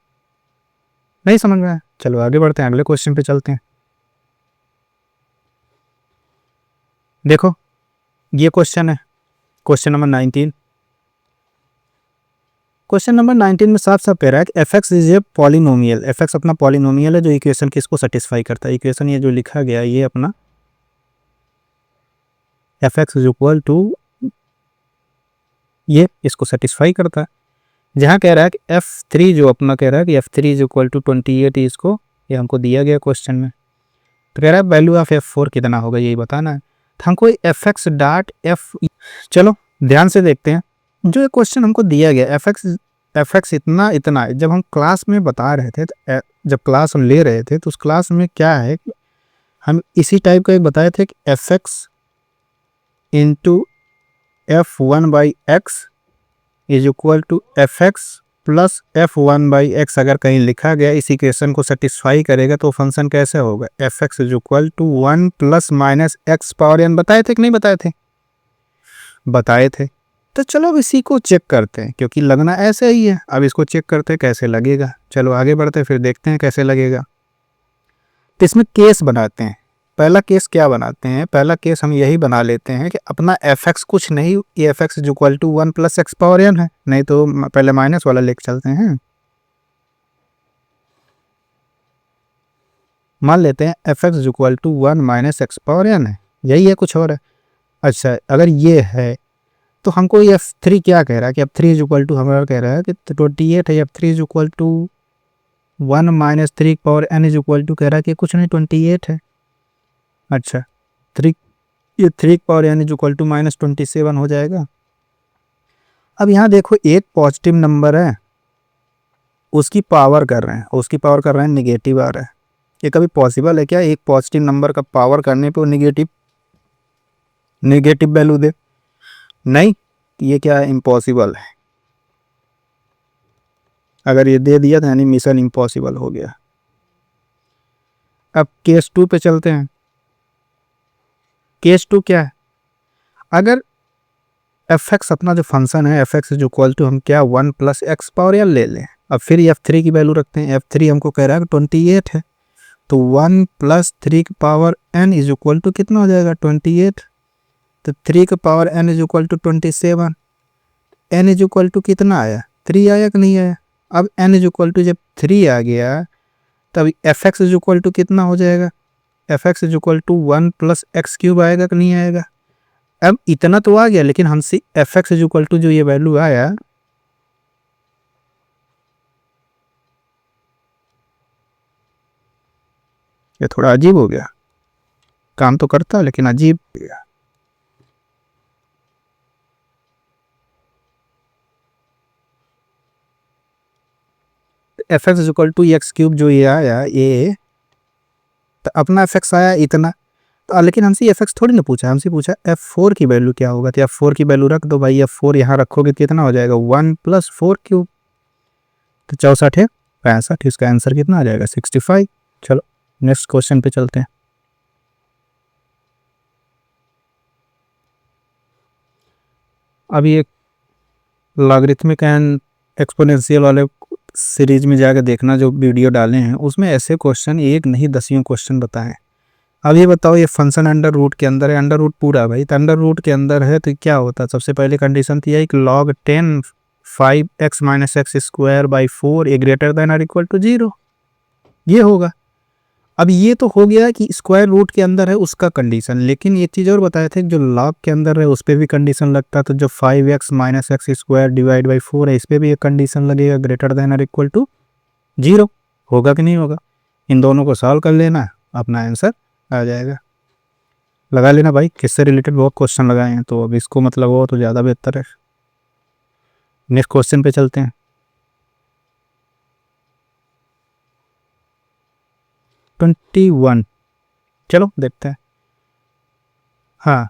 S2: नहीं समझ में आया, चलो आगे बढ़ते हैं, अगले क्वेश्चन पे चलते हैं। देखो ये क्वेश्चन है, क्वेश्चन नंबर 19। क्वेश्चन नंबर 19 में साफ साफ कह रहा है कि F x is a polynomial, F x अपना पॉलिनोमियल है जो इक्वेशन किसको सेटिस्फाई करता है, इक्वेशन ये जो लिखा गया ये अपना f x is equal to, ये इसको सेटिस्फाई करता है। जहाँ कह रहा है कि F3 जो अपना कह रहा है कि F3 इज इक्वल टू 28, इसको ये हमको दिया गया क्वेश्चन में, तो कह रहा है वैल्यू ऑफ F4 कितना होगा यही बताना है, तो हमको एफ एक्स डॉट एफ, चलो ध्यान से देखते हैं जो ये क्वेश्चन हमको दिया गया, एफ एक्स इतना इतना है। जब हम क्लास में बता रहे थे, तो जब क्लास हम ले रहे थे तो उस क्लास में क्या है, हम इसी टाइप का एक बताए थे कि F x into F1/x is equal to f x plus F1/x, अगर कहीं लिखा गया इस इक्वेशन को सेटिस्फाई करेगा तो फंक्शन कैसे होगा, f x is equal to 1 plus minus x power n। बताए थे कि नहीं बताए थे, बताए थे। तो चलो अब इसी को चेक करते हैं, क्योंकि लगना ऐसे ही है, अब इसको चेक करते हैं कैसे लगेगा। चलो आगे बढ़ते हैं, फिर देखते हैं कैसे लगेगा। तो इसमें केस बनाते हैं, पहला केस क्या बनाते हैं, पहला केस हम यही बना लेते हैं कि अपना एफ एक्स कुछ नहीं, ये f x is equal to 1 plus x power n है, नहीं तो पहले माइनस वाला लेके चलते हैं। मान लेते हैं F x is equal to 1 minus x power n है, यही है, कुछ और है। अच्छा अगर ये है तो हमको ये F3 क्या कह रहा है कि F3 इज इक्वल टू, हमारा कह रहा है कि 28 है, F3 is equal to 1 minus 3 power n is equal to, कह रहा है कि कुछ नहीं 28 है। अच्छा 3, ये 3 power n is equal to minus 27 हो जाएगा। अब यहाँ देखो एक पॉजिटिव नंबर है, उसकी पावर कर रहे हैं, उसकी पावर कर रहे हैं नेगेटिव आ रहा है, ये कभी पॉसिबल है क्या एक पॉजिटिव नंबर का पावर करने पे वो नेगेटिव वैल्यू दे? नहीं, ये क्या है, इम्पॉसिबल है। अगर ये दे दिया तो यानी मिशन इम्पॉसिबल हो गया। अब केस 2 पे चलते हैं। केस 2 क्या है, अगर एफ एक्स अपना जो फंक्शन है F x is equal to हम क्या 1 प्लस एक्स पावर एल ले लें। अब फिर एफ थ्री की वैल्यू रखते हैं। एफ थ्री हमको कह रहा है 28 है, तो 1 प्लस 3 की power n is equal to कितना हो जाएगा 28। तो 3 की power n is equal to 27। N is equal to कितना आया 3 आया कि नहीं आया। अब एन इज इक्वल टू जब 3 आ गया तब f x is equal to कितना हो जाएगा, f x is equal to 1 plus x cube आएगा कि नहीं आएगा। अब इतना तो आ गया, लेकिन हमसे f x is equal to जो ये वैल्यू आया ये थोड़ा अजीब हो गया, काम तो करता लेकिन अजीब हो गया। F x is equal to x cube जो ये आया ये तो अपना एफ एक्स आया इतना, तो लेकिन हमसे एफ एक्स थोड़ी ना पूछा, हमसे पूछा एफ फोर की वैल्यू क्या होगा। तो एफ फोर की वैल्यू रख दो भाई, एफ फोर यहाँ रखोगे तो कितना हो जाएगा 1 प्लस 4 क्यूब, तो 64 है 65। इसका आंसर कितना आ जाएगा 65। चलो नेक्स्ट क्वेश्चन पे चलते हैं। अभी एक लॉगरिथमिक एंड एक्सपोनेंशियल वाले सीरीज में जाकर देखना, जो वीडियो डाले हैं उसमें ऐसे क्वेश्चन एक नहीं दसियों क्वेश्चन बताएं। अब ये बताओ ये फंक्शन अंडर रूट के अंदर है, अंडर रूट पूरा भाई, तो अंडर रूट के अंदर है तो क्या होता है। सबसे पहले कंडीशन थी कि log 10 5x minus X square by 4 A greater then और इक्वल टू 0, ये होगा। अब ये तो हो गया कि स्क्वायर रूट के अंदर है उसका कंडीशन, लेकिन ये चीज़ और बताए थे कि जो log के अंदर है उस पर भी कंडीशन लगता है। तो जो 5x minus X square divide by 4 है इस पर भी एक कंडीशन लगेगा ग्रेटर देन और इक्वल टू 0, होगा कि नहीं होगा। इन दोनों को सॉल्व कर लेना, अपना आंसर आ जाएगा। लगा लेना भाई, किससे रिलेटेड बहुत क्वेश्चन लगाए हैं, तो अब इसको मतलब हो तो ज़्यादा बेहतर है। नेक्स्ट क्वेश्चन पे चलते हैं। 21, चलो देखते हैं। हाँ,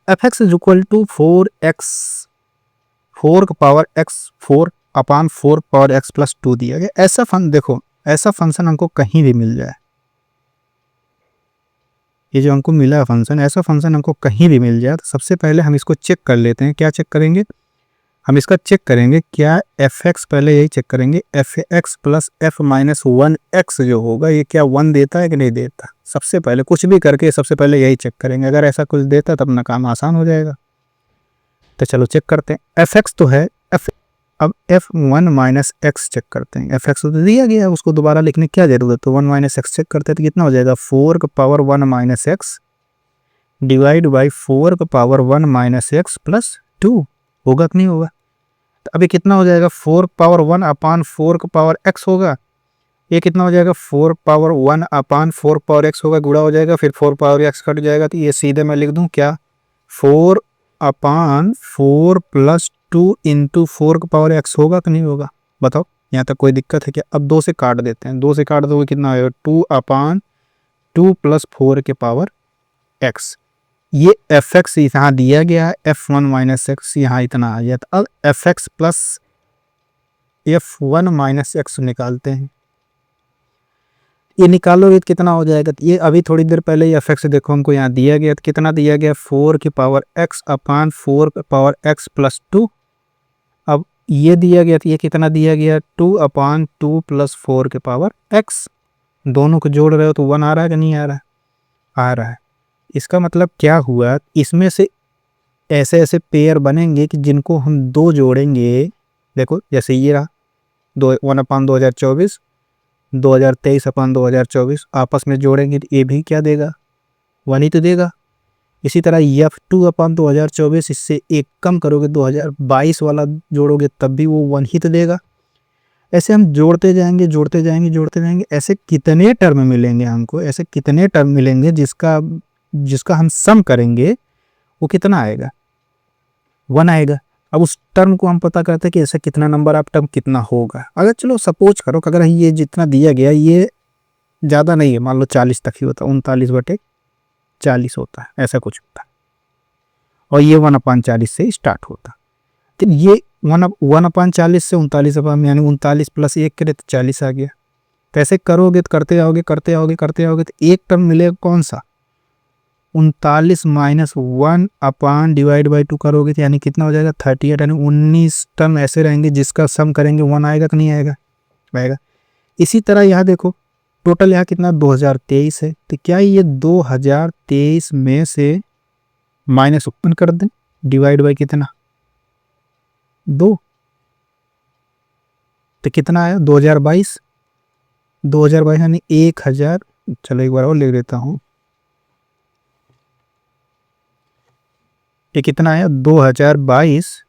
S2: f x is equal to 4x 4 का power x 4 upon 4 power x plus 2 दिया गया। ऐसा फंक्शन देखो, ऐसा फंक्शन हमको कहीं भी मिल जाए, ये जो हमको मिला है फंक्शन, ऐसा फंक्शन हमको कहीं भी मिल जाए तो सबसे पहले हम इसको चेक कर लेते हैं। क्या चेक करेंगे, हम इसका चेक करेंगे क्या एफ एक्स, पहले यही चेक करेंगे F x plus F minus 1x जो होगा ये क्या 1 देता है कि नहीं देता। सबसे पहले कुछ भी करके सबसे पहले यही चेक करेंगे, अगर ऐसा कुछ देता तब अपना काम आसान हो जाएगा। तो चलो चेक करते हैं। एफ एक्स तो है एफ, अब एफ 1 माइनस एक्स चेक करते हैं। एफ एक्स तो दिया गया है, उसको दोबारा लिखने की क्या जरूरत है, तो 1 माइनस एक्स चेक करते हैं तो कितना हो जाएगा 4 का power 1 minus x divide by 4 का पावर 1 माइनस एक्स प्लस 2, होगा कि नहीं होगा। तो अभी कितना हो जाएगा 4 पावर 1 अपान 4 का पावर एक्स होगा, ये कितना हो जाएगा 4 पावर 1 अपान 4 पावर एक्स होगा, गुणा हो जाएगा, फिर 4 पावर एक्स कट जाएगा, तो ये सीधे मैं लिख दूं क्या 4 अपान 4 प्लस 2 इंटू 4 का पावर एक्स होगा कि नहीं होगा। बताओ यहाँ तक कोई दिक्कत है क्या। अब 2 से काट देते हैं, 2 से काट दोगे कितना आएगा 2 अपान 2 प्लस 4 के पावर एक्स। ये एफ एक्स यहाँ दिया गया है, एफ 1 माइनस एक्स यहाँ इतना आ गया। तो अब F x plus F 1 minus x निकालते हैं, ये निकालोगे तो कितना हो जाएगा। तो ये अभी थोड़ी देर पहले एफ एक्स देखो हमको यहाँ दिया गया, तो कितना दिया गया 4 की पावर एक्स अपान 4 पावर एक्स प्लस 2। अब ये दिया गया, तो ये कितना दिया गया 2 अपान 2 प्लस 4 के पावर एक्स। दोनों को जोड़ रहे हो तो 1 आ रहा है कि नहीं आ रहा है, आ रहा है। इसका मतलब क्या हुआ, इसमें से ऐसे ऐसे पेयर बनेंगे कि जिनको हम 2 जोड़ेंगे, देखो जैसे ये रहा 1 अपान 2024 2023 अपान 2024 आपस में जोड़ेंगे तो ये भी क्या देगा 1 ही तो देगा। इसी तरह एफ 2 अपान 2024 इससे एक कम करोगे 2022 वाला जोड़ोगे तब भी वो 1 ही तो देगा। ऐसे हम जोड़ते जाएंगे जोड़ते जाएंगे जोड़ते जाएंगे, ऐसे कितने टर्म मिलेंगे हमको, ऐसे कितने टर्म मिलेंगे जिसका हम सम करेंगे वो कितना आएगा 1 आएगा। अब उस टर्म को हम पता करते हैं कि ऐसा कितना नंबर ऑफ टर्म कितना होगा। अगर चलो सपोज करो कि अगर ये जितना दिया गया ये ज़्यादा नहीं है, मान लो 40 तक ही होता, 39/40 होता है, ऐसा कुछ होता है। और ये 1/40 से स्टार्ट होता। तो ये 1/40 से 39 यानी 39 + 1 करे तो 40 आ गया। तो ऐसे करोगे तो करते जाओगे तो एक टर्म मिलेगा कौन सा, 39 - 1/2 करोगे तो यानी कितना हो जाएगा 38, यानी 19 टर्म ऐसे रहेंगे जिसका सम करेंगे 1 आएगा कि नहीं आएगा, आएगा। इसी तरह यहाँ देखो टोटल यहाँ कितना 2023 है, तो क्या ये 2023 में से -1 कर दें, डिवाइड बाई कितना 2, तो कितना आया 2022 यानी 1000। चलो एक बार और लिख देता हूँ, ये कितना आया 2022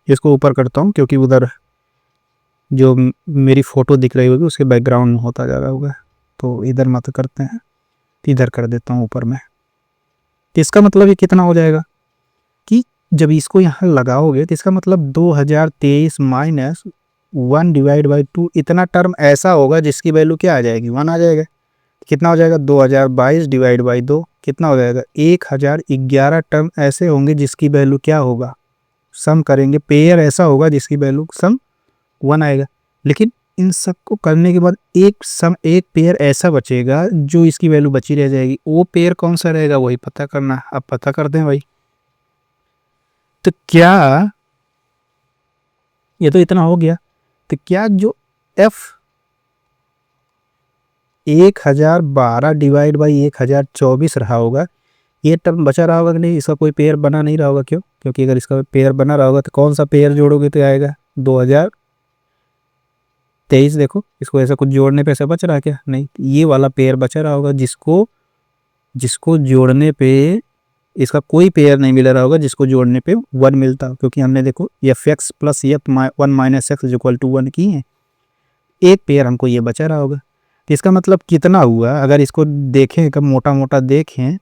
S2: इसको ऊपर करता हूँ क्योंकि उधर जो मेरी फोटो दिख रही होगी उसके बैकग्राउंड में होता जा रहा होगा, तो इधर मत करते हैं, इधर कर देता हूँ ऊपर में। तो इसका मतलब ये कितना हो जाएगा कि जब इसको यहाँ लगाओगे तो इसका मतलब 2023 - 1/2 इतना टर्म ऐसा होगा जिसकी वैल्यू क्या आ जाएगी 1 आ जाएगा। कितना हो जाएगा 2022 डिवाइड बाई 2 कितना हो जाएगा 1011 टर्म ऐसे होंगे जिसकी वैल्यू क्या होगा, सम करेंगे पेयर ऐसा होगा जिसकी वैल्यू सम 1 आएगा। लेकिन इन सबको करने के बाद एक पेयर ऐसा बचेगा जो इसकी वैल्यू बची रह जाएगी, वो पेयर कौन सा रहेगा वही पता करना। अब पता करते हैं भाई, तो क्या ये तो इतना हो गया, तो क्या जो f 1012 डिवाइड बाई 1024 रहा होगा, ये टर्म बचा रहा होगा कि नहीं, इसका कोई पेयर बना नहीं रहा होगा। क्यों? क्योंकि अगर इसका पेयर बना रहा होगा तो कौन सा पेयर जोड़ोगे तो आएगा 2023। देखो इसको ऐसा कुछ जोड़ने पे ऐसा बच रहा है क्या, नहीं, ये वाला पेयर बचा रहा होगा जिसको जोड़ने पे इसका कोई पेयर नहीं मिल रहा होगा, जिसको जोड़ने पे 1 मिलता, क्योंकि हमने देखो fx + f1 - x = 1 की है, एक पेयर हमको ये बचा रहा होगा। तो इसका मतलब कितना हुआ, अगर इसको देखें कब मोटा मोटा देखें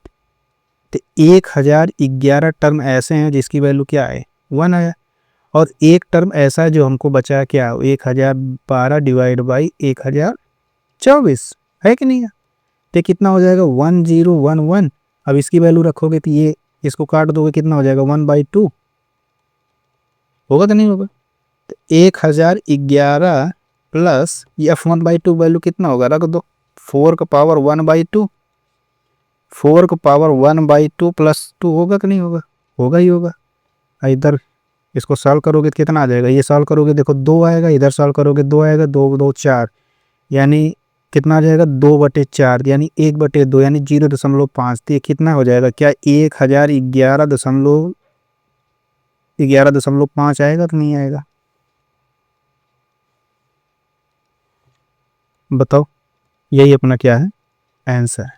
S2: तो 1011 टर्म ऐसे हैं जिसकी वैल्यू क्या है 1 आया, और एक टर्म ऐसा है जो हमको बचा क्या 1012 डिवाइड बाई 1024 है कि नहीं है। तो कितना हो जाएगा 1011। अब इसकी वैल्यू रखोगे तो ये इसको काट दोगे कितना हो जाएगा 1/2 होगा तो नहीं होगा। तो 1011 प्लस ये f1/2 वैल्यू कितना होगा रख दो 4 का पावर 1/2, 4 का पावर 1/2 + 2 होगा कि नहीं होगा, होगा ही होगा। इधर इसको सॉल्व करोगे तो कितना आ जाएगा, ये सॉल्व करोगे देखो 2 आएगा, इधर सॉल्व करोगे 2 आएगा, 2 2 4 यानी कितना आ जाएगा 2/4 यानी 1/2 यानी 0.5। तो ये कितना हो जाएगा, क्या 1011.5 आएगा तो नहीं आएगा, बताओ। यही अपना क्या है आंसर।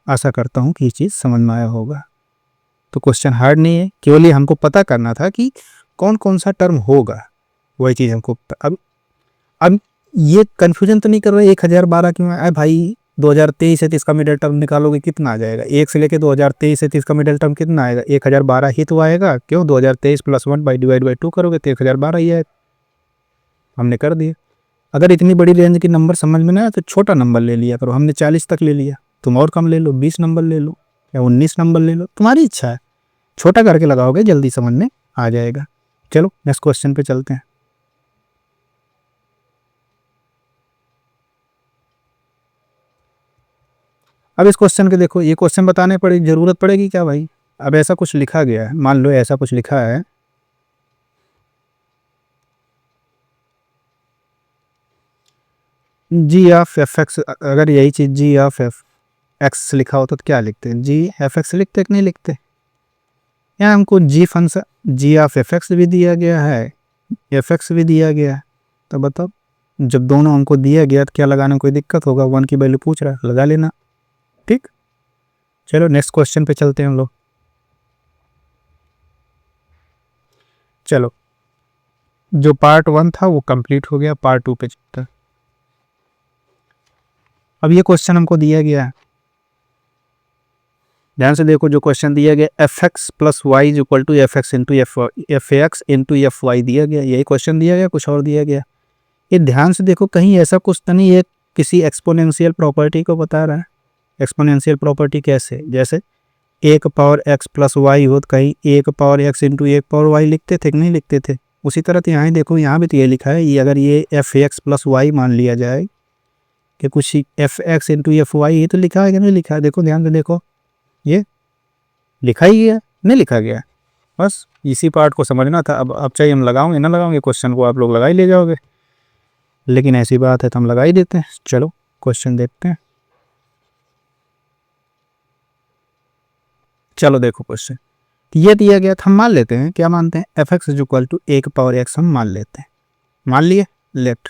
S2: आशा करता हूँ कि ये चीज़ समझ में आया होगा। तो क्वेश्चन हार्ड नहीं है, केवल ये हमको पता करना था कि कौन कौन सा टर्म होगा, वही चीज़ हमको। अब ये कन्फ्यूजन तो नहीं कर रहे 1012 क्यों है भाई, 2023 है तो इसका मिडिल टर्म निकालोगे कितना आ जाएगा, 1 से लेके 2023 है तो इसका मिडिल टर्म कितना आएगा 1012 ही तो आएगा। क्यों 2023 + 1/2 करोगे तो 1012 ही आएगा, हमने कर दिया। अगर इतनी बड़ी रेंज की नंबर समझ में ना आया तो छोटा नंबर ले लिया करो, हमने 40 तक ले लिया, तुम और कम ले लो 20 नंबर ले लो या 19 नंबर ले लो, तुम्हारी इच्छा है, छोटा करके लगाओगे जल्दी समझ में आ जाएगा। चलो नेक्स्ट क्वेश्चन पे चलते हैं। अब इस क्वेश्चन के देखो, ये क्वेश्चन बताने पड़े जरूरत पड़ेगी क्या भाई। अब ऐसा कुछ लिखा गया है, मान लो ऐसा कुछ लिखा है g(f(x), अगर यही चीज g(f(x) लिखा हो तो क्या लिखते हैं, g(f(x) लिखते कि नहीं लिखते। यहाँ हमको g फंक्शन g(f(x) भी दिया गया है, f(x) भी दिया गया है, तो बताओ जब दोनों हमको दिया गया तो क्या लगाने में कोई दिक्कत होगा, 1 की वैल्यू पूछ रहा है लगा लेना, ठीक। चलो नेक्स्ट क्वेश्चन पे चलते हैं हम लोग। चलो जो पार्ट 1 था वो कंप्लीट हो गया, पार्ट 2 पे चलते हैं। अब ये क्वेश्चन हमको दिया गया है ध्यान से देखो जो क्वेश्चन दिया गया F x plus y is equal to f x into f x into f y दिया गया, यही क्वेश्चन दिया गया, कुछ और दिया गया। ये ध्यान से देखो कहीं ऐसा कुछ तो नहीं है किसी एक्सपोनेंशियल प्रॉपर्टी को बता रहा है। एक्सपोनेंशियल प्रॉपर्टी कैसे, जैसे एक पावर एक्स प्लस वाई हो तो कहीं एक पावर एक्स इंटू एक पावर वाई लिखते थे कि नहीं लिखते थे। उसी तरह तो यहाँ ही देखो, यहाँ भी तो ये लिखा है, ये अगर ये एफ एक्स प्लस वाई मान लिया जाए कि कुछ f x into f y, ये तो लिखा है कि नहीं लिखा है। देखो ध्यान से देखो, ये लिखा ही गया नहीं लिखा गया, बस इसी पार्ट को समझना था। अब चाहिए हम लगाओगे ना लगाओगे क्वेश्चन को, आप लोग लगा ही ले जाओगे, लेकिन ऐसी बात है तो हम लगा ही देते हैं। चलो क्वेश्चन देखते हैं। चलो देखो क्वेश्चन ये दिया गया था, हम मान लेते हैं, क्या मानते हैं, F x is equal to एक पावर एक्स हम मान लेते हैं। मान लिए, लेट।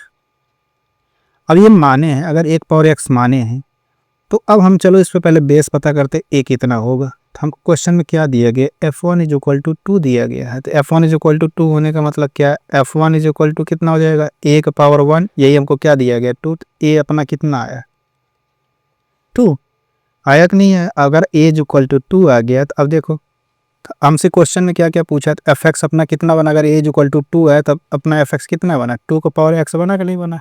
S2: अब ये माने हैं, अगर एक पावर एक्स माने हैं तो अब हम चलो इस पे पहले बेस पता करते, ए कितना होगा। तो हमको क्वेश्चन में क्या दिया गया, f one is equal to 2 दिया गया है। तो f one is equal to 2 होने का मतलब क्या है, f one is equal to कितना हो जाएगा, एक पावर 1, यही हमको क्या दिया गया 2। ए अपना कितना आया 2 आया कि नहीं है। अगर ए इज इक्वल टू 2 आ गया तो अब देखो हमसे क्वेश्चन में क्या क्या पूछा, तो एफ एक्स अपना कितना बना, अगर ए इज इक्वल टू 2 है तब अपना एफ एक्स कितना बना, 2 का पावर एक्स बना कि नहीं बना,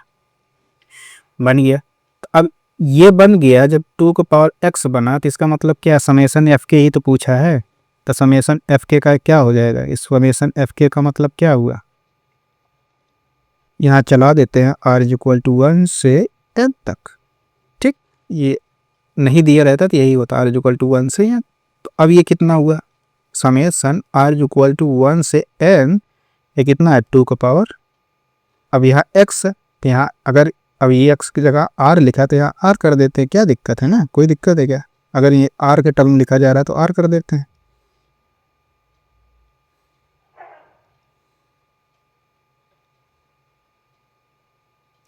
S2: बन गया। तो अब ये बन गया, जब 2 का पावर x बना तो इसका मतलब क्या, समेशन एफ के ही तो पूछा है। तो समेशन एफ के का क्या हो जाएगा, इस समेशन एफ के का मतलब क्या हुआ, यहाँ चला देते हैं r इज इक्वल टू 1 से n तक। ठीक, ये नहीं दिया रहता तो यही होता, r इज इक्वल टू 1 से n। तो अब ये कितना हुआ, summation r is equal to 1 से n, ये कितना है 2 का पावर, अब यहाँ x है तो यहाँ अगर अब ये x की जगह r लिखा तो यहाँ r कर देते हैं, क्या दिक्कत है ना, कोई दिक्कत है क्या, अगर ये r के टर्म लिखा जा रहा है तो r कर देते हैं।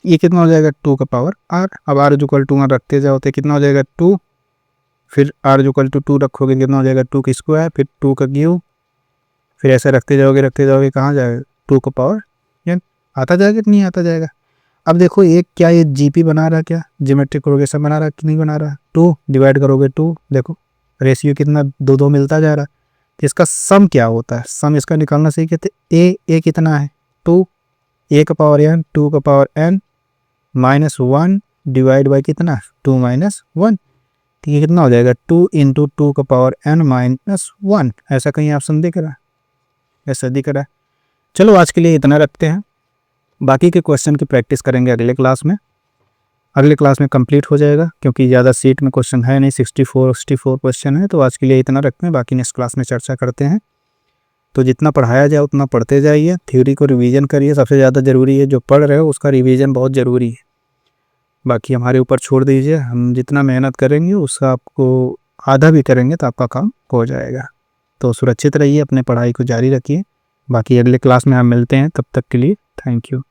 S2: ये कितना हो जाएगा 2 का पावर r, अब r इज इक्वल टू रखते जाओ तो कितना हो जाएगा 2, फिर r इज इक्वल टू 2 रखोगे कितना हो जाएगा 2 का स्क्वायर, फिर 2 का क्यूब, फिर ऐसे रखते जाओगे कहाँ जाएगा 2 का पावर n, आता जाएगा कि नहीं आता जाएगा। अब देखो एक क्या ये जीपी बना रहा है, क्या ज्योमेट्रिक प्रोग्रेशन बना रहा है कि नहीं बना रहा, 2 डिवाइड करोगे 2, देखो रेशियो कितना 2 मिलता जा रहा है। तो इसका सम क्या होता है, सम इसका निकालना सीखे थे। ए कितना है 2, ए का पावर n, 2 का power n minus 1 divide by कितना 2 माइनस 1, तो ये कितना हो जाएगा 2 इंटू 2 का पावर n माइनस 1। ऐसा कहीं ऑप्शन दिख रहा है, ऐसा दिख रहा है। चलो आज के लिए इतना रखते हैं, बाकी के क्वेश्चन की प्रैक्टिस करेंगे अगले क्लास में। अगले क्लास में कंप्लीट हो जाएगा क्योंकि ज़्यादा सीट में क्वेश्चन है नहीं, 64 क्वेश्चन है। तो आज के लिए इतना रखते हैं, बाकी नेक्स्ट क्लास में चर्चा करते हैं। तो जितना पढ़ाया जाए उतना पढ़ते जाइए, थ्योरी को रिवीजन करिए, सबसे ज़्यादा ज़रूरी है जो पढ़ रहे हो उसका रिवीजन बहुत ज़रूरी है। बाकी हमारे ऊपर छोड़ दीजिए, हम जितना मेहनत करेंगे उसका आपको आधा भी करेंगे तो आपका काम हो जाएगा। तो सुरक्षित रहिए, अपने पढ़ाई को जारी रखिए। बाकी अगले क्लास में हम मिलते हैं, तब तक के लिए थैंक यू।